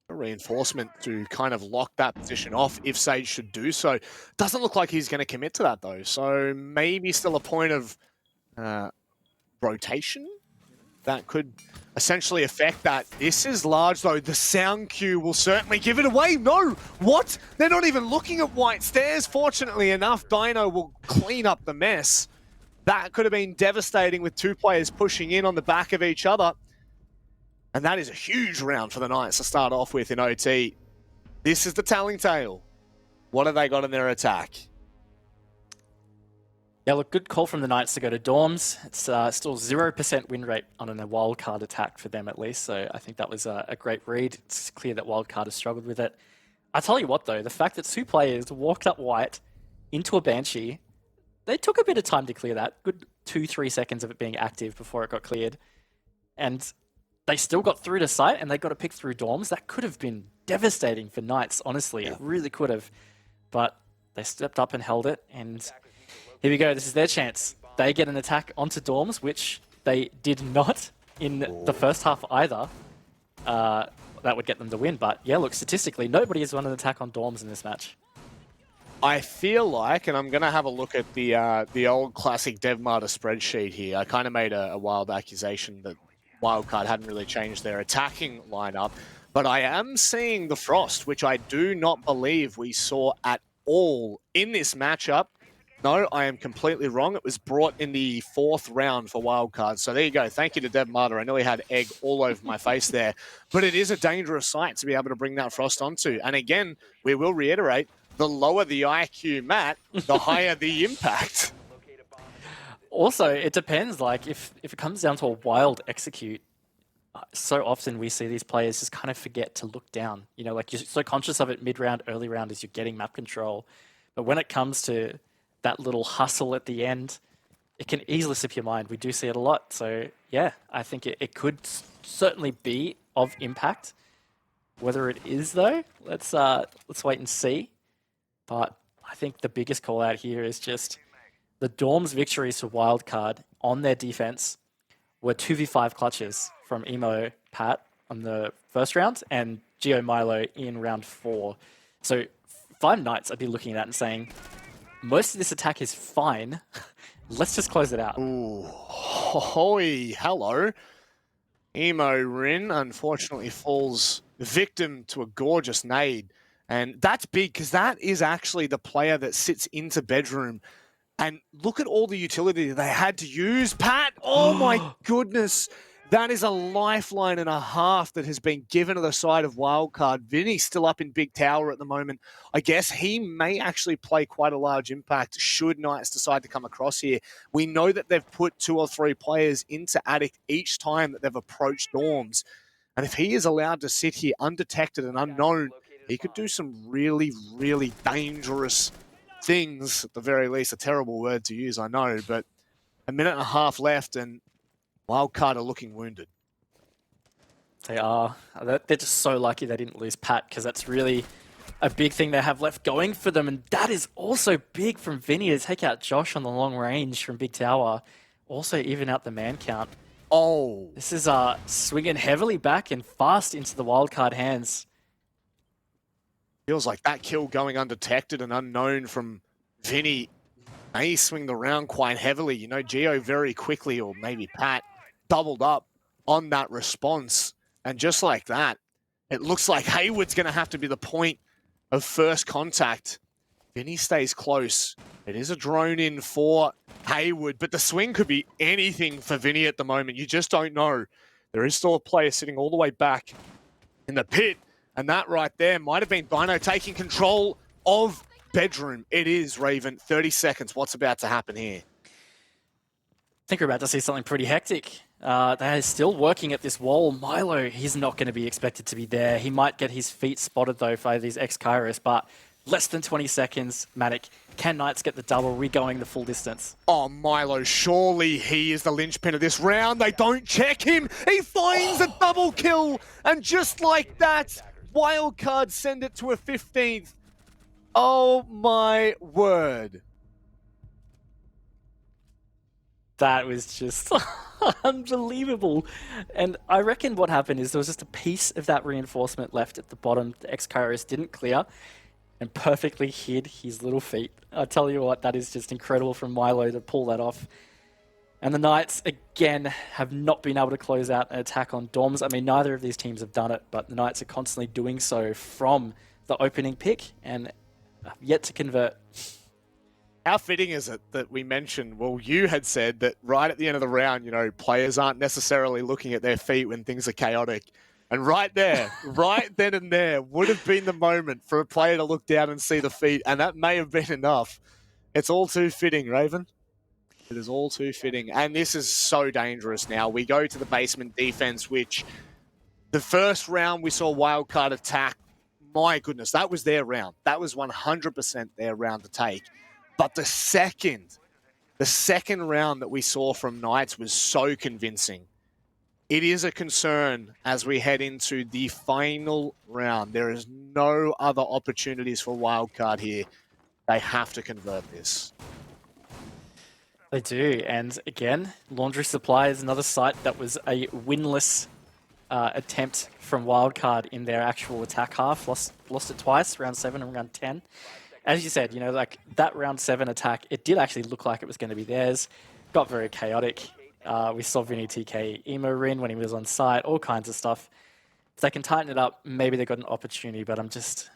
A reinforcement to kind of lock that position off if Sage should do so. Doesn't look like he's going to commit to that though, so maybe still a point of rotation that could essentially affect that. This is large though. The sound cue will certainly give it away. No, what? They're not even looking at white stairs. Fortunately enough, Dino will clean up the mess. That could have been devastating with two players pushing in on the back of each other. And that is a huge round for the Knights to start off with in OT. This is the telling tale. What have they got in their attack? Yeah, look, good call from the Knights to go to Dorms. It's still 0% win rate on a wildcard attack for them at least, so I think that was a great read. It's clear that wildcard has struggled with it. I tell you what though, the fact that 2 players walked up white into a Banshee, they took a bit of time to clear that. Good 2-3 seconds of it being active before it got cleared. And they still got through to site and they got to pick through Dorms. That could have been devastating for Knights, honestly. It really could have. But they stepped up and held it, and here we go. This is their chance. They get an attack onto Dorms, which they did not in the first half either. That would get them the win. But yeah, look, statistically, nobody has won an attack on Dorms in this match. I feel like, and I'm going to have a look at the old classic DevMarta spreadsheet here. I kind of made a wild accusation that Wildcard hadn't really changed their attacking lineup, but I am seeing the Frost, which I do not believe we saw at all in this matchup. No, I am completely wrong. It was brought in the 4th round for Wildcard. So there you go. Thank you to DevMarta. I nearly had egg all over my face there. But it is a dangerous site to be able to bring that Frost onto. And again, we will reiterate, the lower the IQ, Matt, the higher the impact. Also, it depends. Like, if it comes down to a wild execute, so often we see these players just kind of forget to look down. You know, like, you're so conscious of it mid-round, early round as you're getting map control. But when it comes to that little hustle at the end, it can easily slip your mind. We do see it a lot. So, yeah, I think it could certainly be of impact. Whether it is, though, let's wait and see. But I think the biggest call out here is just the Dorms victories for Wildcard on their defense were 2v5 clutches from Emo Pat on the first round and Geo Milo in round 4. So if I'm Knights, I'd be looking at that and saying, most of this attack is fine. Let's just close it out. Ooh, hoy, hello. Emo Rin unfortunately falls victim to a gorgeous nade. And that's big because that is actually the player that sits into bedroom. And look at all the utility they had to use. Pat, oh my goodness. That is a lifeline and a half that has been given to the side of Wildcard. Vinny's still up in Big Tower at the moment. I guess he may actually play quite a large impact should Knights decide to come across here. We know that they've put 2 or 3 players into Attic each time that they've approached Dorms. And if he is allowed to sit here undetected and unknown, he could do some really, really dangerous things, at the very least. A terrible word to use, I know, but a minute and a half left and Wildcard are looking wounded. They are. They're just so lucky they didn't lose Pat, because that's really a big thing they have left going for them. And that is also big from Vinny to take out Josh on the long range from Big Tower. Also even out the man count. Oh. This is swinging heavily back and fast into the Wildcard hands. Feels like that kill going undetected and unknown from Vinny may swing the round quite heavily. You know, Geo very quickly, or maybe Pat, doubled up on that response. And just like that, it looks like Hayward's going to have to be the point of first contact. Vinny stays close. It is a drone in for Hayward, but the swing could be anything for Vinny at the moment. You just don't know. There is still a player sitting all the way back in the pit. And that right there might have been Bino taking control of bedroom. It is, Raven. 30 seconds. What's about to happen here? I think we're about to see something pretty hectic. They're still working at this wall. Milo, he's not going to be expected to be there. He might get his feet spotted, though, by these ex-Kairos, but less than 20 seconds. Manik, can Knights get the double? Are we going the full distance? Oh, Milo, surely he is the linchpin of this round. They don't check him. He finds a double kill. And just like that, Wildcard send it to a 15th. Oh, my word. That was just unbelievable. And I reckon what happened is there was just a piece of that reinforcement left at the bottom. The ex-Kairos didn't clear and perfectly hid his little feet. I tell you what, that is just incredible from Milo to pull that off. And the Knights, again, have not been able to close out an attack on Dorms. I mean, neither of these teams have done it, but the Knights are constantly doing so from the opening pick and have yet to convert. How fitting is it that we mentioned, well, you had said that right at the end of the round, you know, players aren't necessarily looking at their feet when things are chaotic. And right there, right then and there, would have been the moment for a player to look down and see the feet, and that may have been enough. It's all too fitting, Raven. It is all too fitting. And this is so dangerous now. We go to the basement defense, which the first round we saw Wildcard attack. My goodness, that was their round. That was 100% their round to take. But the second round that we saw from Knights was so convincing. It is a concern as we head into the final round. There is no other opportunities for Wildcard here. They have to convert this. They do, and again, Laundry Supply is another site that was a winless attempt from Wildcard in their actual attack half. Lost it twice, round 7 and round 10. As you said, you know, like that round 7 attack, it did actually look like it was going to be theirs. Got very chaotic. We saw Vinny TK emo Rin when he was on site, all kinds of stuff. If they can tighten it up, maybe they got an opportunity, but I'm just,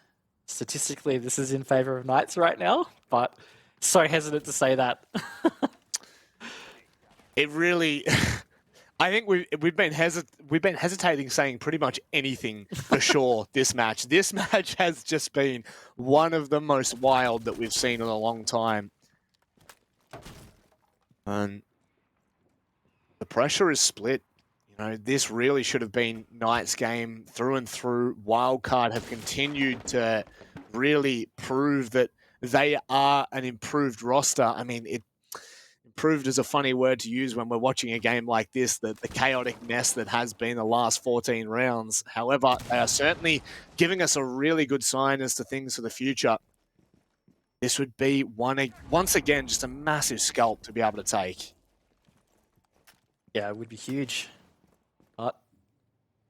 statistically, this is in favor of Knights right now, but so hesitant to say that. It really, I think we've been hesitating saying pretty much anything for sure this match. This match has just been one of the most wild that we've seen in a long time. And the pressure is split. You know, this really should have been Knights' game through and through. Wildcard have continued to really prove that they are an improved roster. I mean, improved is a funny word to use when we're watching a game like this, the chaotic mess that has been the last 14 rounds. However, they are certainly giving us a really good sign as to things for the future. This would be, once again, just a massive scalp to be able to take. Yeah, it would be huge. But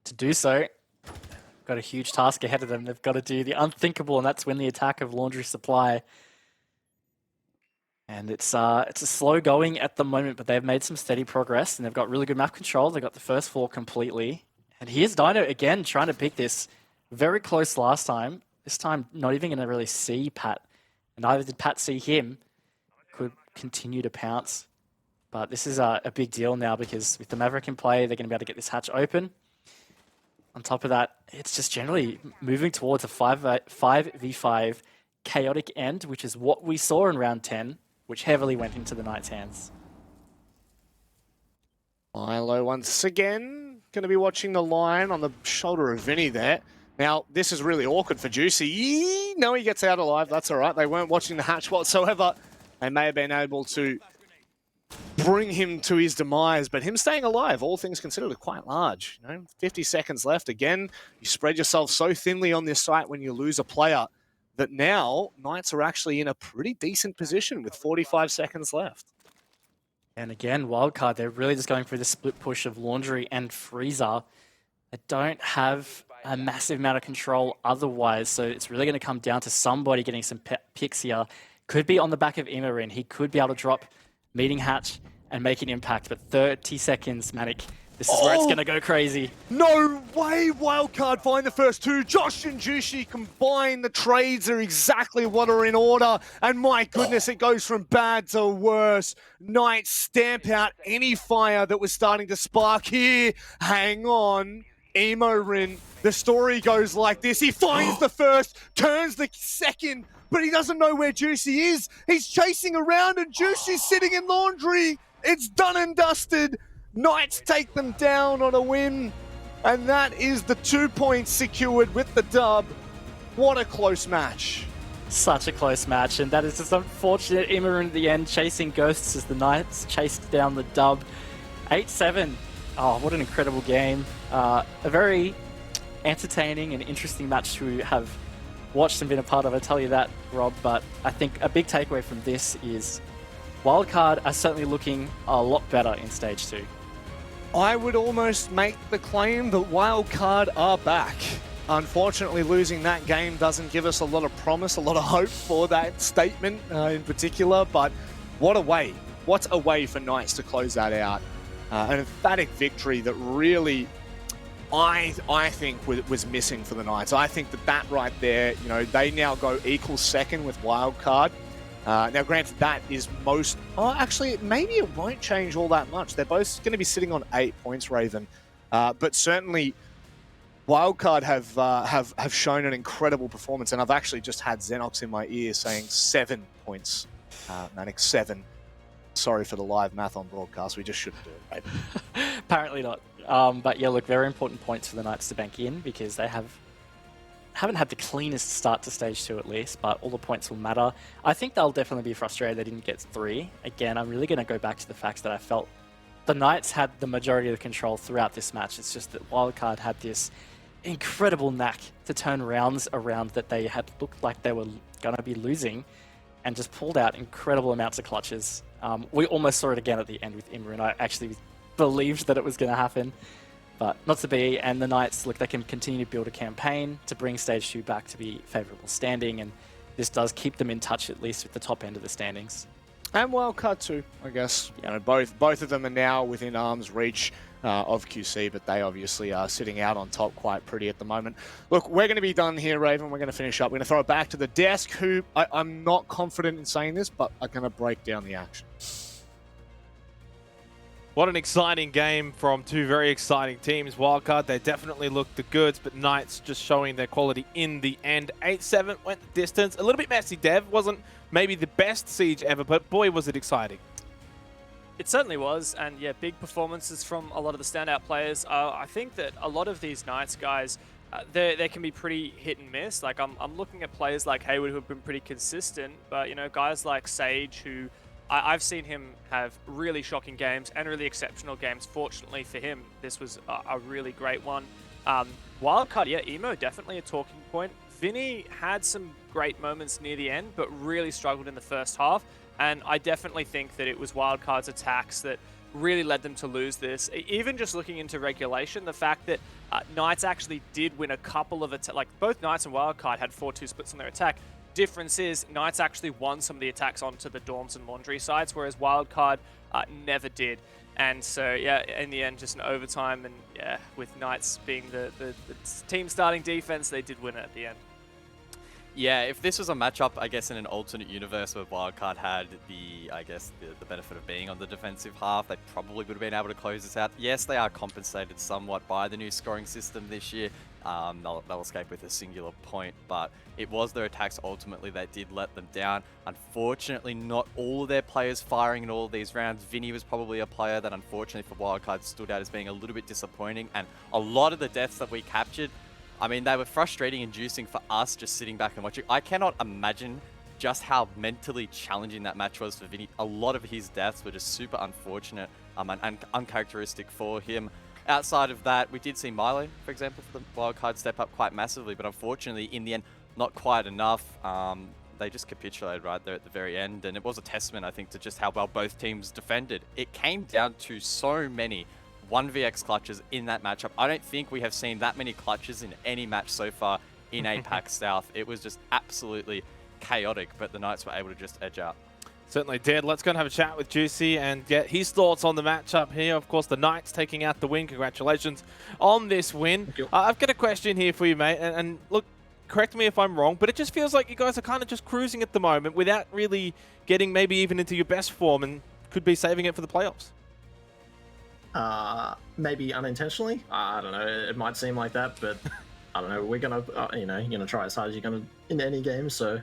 to do so, got a huge task ahead of them. They've got to do the unthinkable, and that's win the attack of Laundry Supply. And it's a slow going at the moment, but they've made some steady progress, and they've got really good map control. They got the first floor completely. And here's Dino again trying to pick this. Very close last time. This time, not even going to really see Pat. And neither did Pat see him. Could continue to pounce. But this is a big deal now because with the Maverick in play, they're going to be able to get this hatch open. On top of that, it's just generally moving towards a 5v5 chaotic end, which is what we saw in round 10, which heavily went into the Knights' hands. Milo once again going to be watching the line on the shoulder of Vinny there. Now, this is really awkward for Juicy. No, he gets out alive. That's all right. They weren't watching the hatch whatsoever. They may have been able to bring him to his demise, but him staying alive, all things considered, are quite large. You know, 50 seconds left. Again, you spread yourself so thinly on this site when you lose a player that now Knights are actually in a pretty decent position with 45 seconds left. And again, Wildcard, they're really just going for the split push of Laundry and Freezer. They don't have a massive amount of control otherwise, so it's really going to come down to somebody getting some picks here. Could be on the back of Imarin. He could be able to drop Meeting Hatch and make an impact, but 30 seconds, Manic. This is where it's going to go crazy. No way Wildcard find the first two. Josh and Jushi combine. The trades are exactly what are in order. And my goodness, it goes from bad to worse. Knights stamp out any fire that was starting to spark here. Hang on. Emo Rin. The story goes like this. He finds the first, turns the second, but he doesn't know where Juicy is. He's chasing around and Juicy's sitting in Laundry. It's done and dusted. Knights take them down on a win, and that is the 2 points secured with the dub. What a close match. Such a close match, and that is just unfortunate. Imarin at the end chasing ghosts as the Knights chased down the dub. 8-7. Oh, what an incredible game. A very entertaining and interesting match to have watched and been a part of, I tell you that, Rob. But I think a big takeaway from this is Wildcard are certainly looking a lot better in Stage 2. I would almost make the claim that Wildcard are back. Unfortunately, losing that game doesn't give us a lot of promise, a lot of hope for that statement in particular, but what a way. What a way for Knights to close that out. An emphatic victory that really, I think, was missing for the Knights. I think that right there, you know, they now go equal second with Wildcard. Now, granted, that is most... Oh, actually, maybe it won't change all that much. They're both going to be sitting on 8 points, Raven. But certainly, Wildcard have shown an incredible performance, and I've actually just had Xenox in my ear saying 7 points. Manic, 7. Sorry for the live math on broadcast. We just shouldn't do it, right? Apparently not. But yeah, look, very important points for the Knights to bank in because they haven't had the cleanest start to stage 2 at least, but all the points will matter. I think they'll definitely be frustrated they didn't get 3. Again, I'm really going to go back to the fact that I felt the Knights had the majority of the control throughout this match. It's just that Wildcard had this incredible knack to turn rounds around that they had looked like they were going to be losing and just pulled out incredible amounts of clutches. We almost saw it again at the end with Imru, and I actually believed that it was going to happen, but not to be. And the Knights, look, they can continue to build a campaign to bring Stage 2 back to be favourable standing, and this does keep them in touch at least with the top end of the standings. And Wildcard too, I guess. You know, both of them are now within arm's reach of QC, but they obviously are sitting out on top quite pretty at the moment. Look, we're going to be done here, Raven. We're going to finish up. We're going to throw it back to the desk, who I'm not confident in saying this, but are going to break down the action. What an exciting game from two very exciting teams. Wildcard, they definitely looked the goods, but Knights just showing their quality in the end. 8-7 went the distance. A little bit messy, Dev. Wasn't maybe the best siege ever, but boy, was it exciting. It certainly was, and yeah, big performances from a lot of the standout players. I think that a lot of these Knights guys, they can be pretty hit and miss. Like I'm looking at players like Hayward who have been pretty consistent, but you know, guys like Sage who I've seen him have really shocking games and really exceptional games. Fortunately for him, this was a really great one. Wildcard, yeah, Emo definitely a talking point. Vinny had some great moments near the end, but really struggled in the first half. And I definitely think that it was Wildcard's attacks that really led them to lose this. Even just looking into regulation, the fact that Knights actually did win a couple of attacks, like both Knights and Wildcard had 4-2 splits on their attack. Difference is Knights actually won some of the attacks onto the dorms and laundry sides, whereas Wildcard never did. And so, yeah, in the end, just an overtime, and yeah, with Knights being the team starting defense, they did win it at the end. Yeah, if this was a matchup, I guess, in an alternate universe where Wildcard had the benefit of being on the defensive half, they probably would have been able to close this out. Yes, they are compensated somewhat by the new scoring system this year. They'll escape with a singular point, but it was their attacks ultimately that did let them down. Unfortunately, not all of their players firing in all of these rounds. Vinny was probably a player that unfortunately for Wildcard stood out as being a little bit disappointing, and a lot of the deaths that we captured, I mean, they were frustrating inducing for us just sitting back and watching. I cannot imagine just how mentally challenging that match was for Vinny. A lot of his deaths were just super unfortunate and uncharacteristic for him. Outside of that, we did see Milo, for example, for the Wildcard step up quite massively, but unfortunately, in the end, not quite enough. They just capitulated right there at the very end, and it was a testament, I think, to just how well both teams defended. It came down to so many 1vx clutches in that matchup. I don't think we have seen that many clutches in any match so far in APAC South. It was just absolutely chaotic, but the Knights were able to just edge out. Certainly did. Let's go and have a chat with Juicy and get his thoughts on the matchup here. Of course, the Knights taking out the win. Congratulations on this win. I've got a question here for you, mate. And look, correct me if I'm wrong, but it just feels like you guys are kind of just cruising at the moment without really getting maybe even into your best form and could be saving it for the playoffs. Maybe unintentionally. I don't know. It might seem like that, but I don't know. We're gonna, you're gonna try as hard as you're gonna in any game. So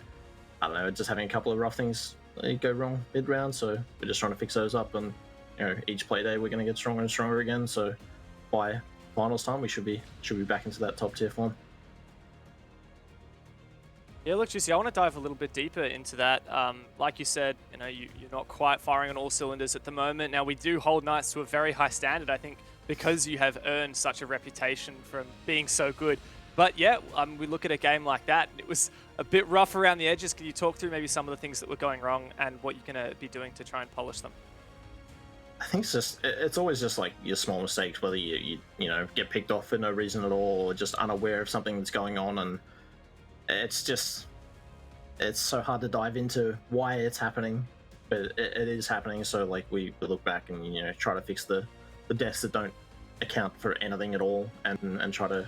I don't know. Just having a couple of rough things go wrong mid round. So we're just trying to fix those up, and each play day we're gonna get stronger and stronger again. So by finals time, we should be back into that top tier form. Yeah, look, Juicy, I want to dive a little bit deeper into that. Like you said, you're not quite firing on all cylinders at the moment. Now, we do hold Knights to a very high standard, I think, because you have earned such a reputation from being so good. But yeah, we look at a game like that, it was a bit rough around the edges. Can you talk through maybe some of the things that were going wrong and what you're going to be doing to try and polish them? I think it's always just like your small mistakes, whether you get picked off for no reason at all, or just unaware of something that's going on, and it's so hard to dive into why it's happening, but it is happening. So like we look back and try to fix the deaths that don't account for anything at all, and try to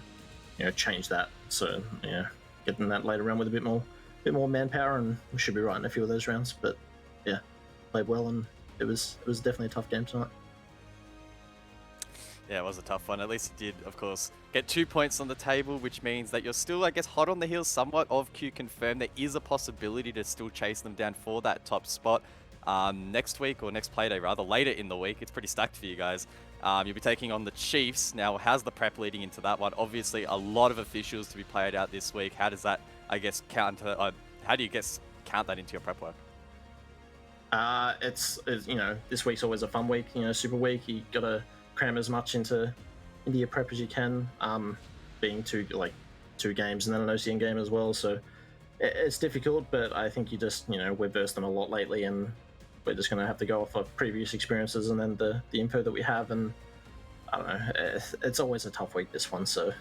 change that. So getting that later around with a bit more manpower, and we should be right in a few of those rounds. But yeah, played well, and it was definitely a tough game tonight. Yeah, it was a tough one. At least you did, of course, get 2 points on the table, which means that you're still, I guess, hot on the heels somewhat of Q confirmed. There is a possibility to still chase them down for that top spot. next week, or next Playday rather, later in the week. It's pretty stacked for you guys. You'll be taking on the Chiefs. Now, how's the prep leading into that one? Obviously, a lot of officials to be played out this week. How does that, I guess, count that into your prep work? It's this week's always a fun week. Super week. You gotta cram as much into your prep as you can. Being two games and then an OCN game as well. So it's difficult, but I think we've versed them a lot lately, and we're just gonna have to go off of previous experiences and then the info that we have. And I don't know. It's always a tough week, this one. So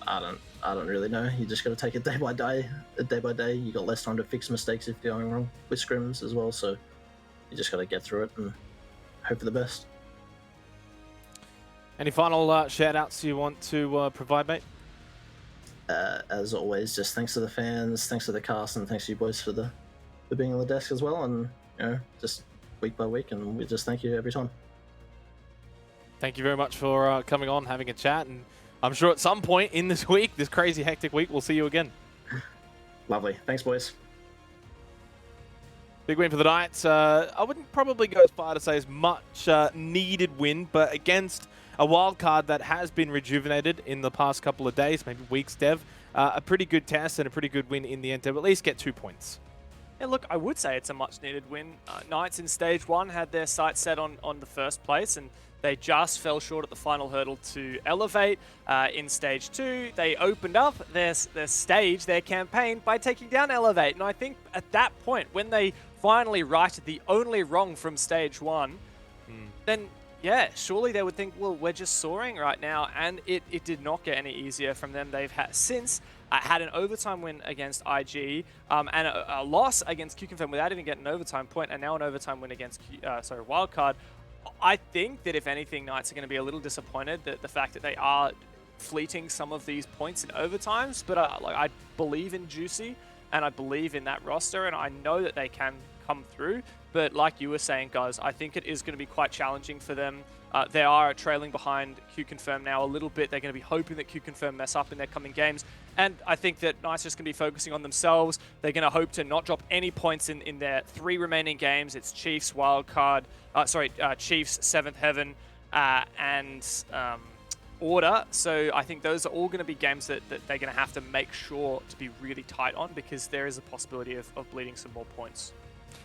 I don't really know. You just gotta take it day by day. You got less time to fix mistakes if you're going wrong with scrims as well. So you just got to get through it and hope for the best. Any final shout-outs you want to provide, mate? As always, just thanks to the fans, thanks to the cast, and thanks to you boys for being on the desk as well. And just week by week, and we just thank you every time. Thank you very much for coming on, having a chat, and I'm sure at some point in this week, this crazy hectic week, we'll see you again. Lovely. Thanks, boys. Big win for the Knights. I wouldn't probably go as far to say as much needed win, but against a wild card that has been rejuvenated in the past couple of days, maybe weeks, Dev. A pretty good test and a pretty good win in the end to at least get 2 points. Yeah, look, I would say it's a much-needed win. Knights in Stage 1 had their sights set on the first place, and they just fell short at the final hurdle to elevate. In Stage 2, they opened up their campaign, by taking down Elevate. And I think at that point, when they finally righted the only wrong from Stage 1, then, yeah, surely they would think, well, we're just soaring right now. And it did not get any easier from them. They've since had an overtime win against IG and a loss against QConfirm without even getting an overtime point, and now an overtime win against Wildcard. I think that if anything, Knights are going to be a little disappointed that the fact that they are fleeting some of these points in overtimes, but I believe in Juicy, and I believe in that roster, and I know that they can come through. But like you were saying, guys, I think it is going to be quite challenging for them. They are trailing behind QConfirm now a little bit. They're going to be hoping that QConfirm mess up in their coming games. And I think that Knights are just going to be focusing on themselves. They're going to hope to not drop any points in their 3 remaining games. It's Chiefs, Wildcard, Chiefs, 7th Heaven, and Order. So I think those are all going to be games that they're going to have to make sure to be really tight on, because there is a possibility of bleeding some more points.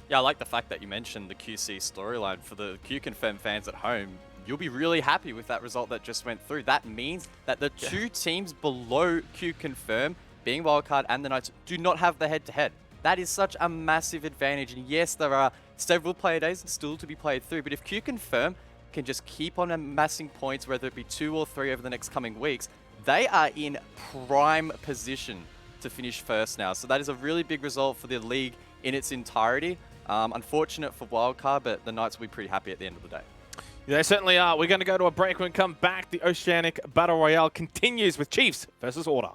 Yeah, I like the fact that you mentioned the QC storyline. For the QConfirm fans at home, you'll be really happy with that result that just went through. That means that the 2 teams below QConfirm, being Wildcard and the Knights, do not have the head-to-head. That is such a massive advantage. And yes, there are several player days still to be played through, but if QConfirm can just keep on amassing points, whether it be 2 or 3 over the next coming weeks, they are in prime position to finish first now. So that is a really big result for the league in its entirety. Unfortunate for Wildcard, but the Knights will be pretty happy at the end of the day. They certainly are. We're going to go to a break. When we come back, the Oceanic Battle Royale continues with Chiefs versus Order.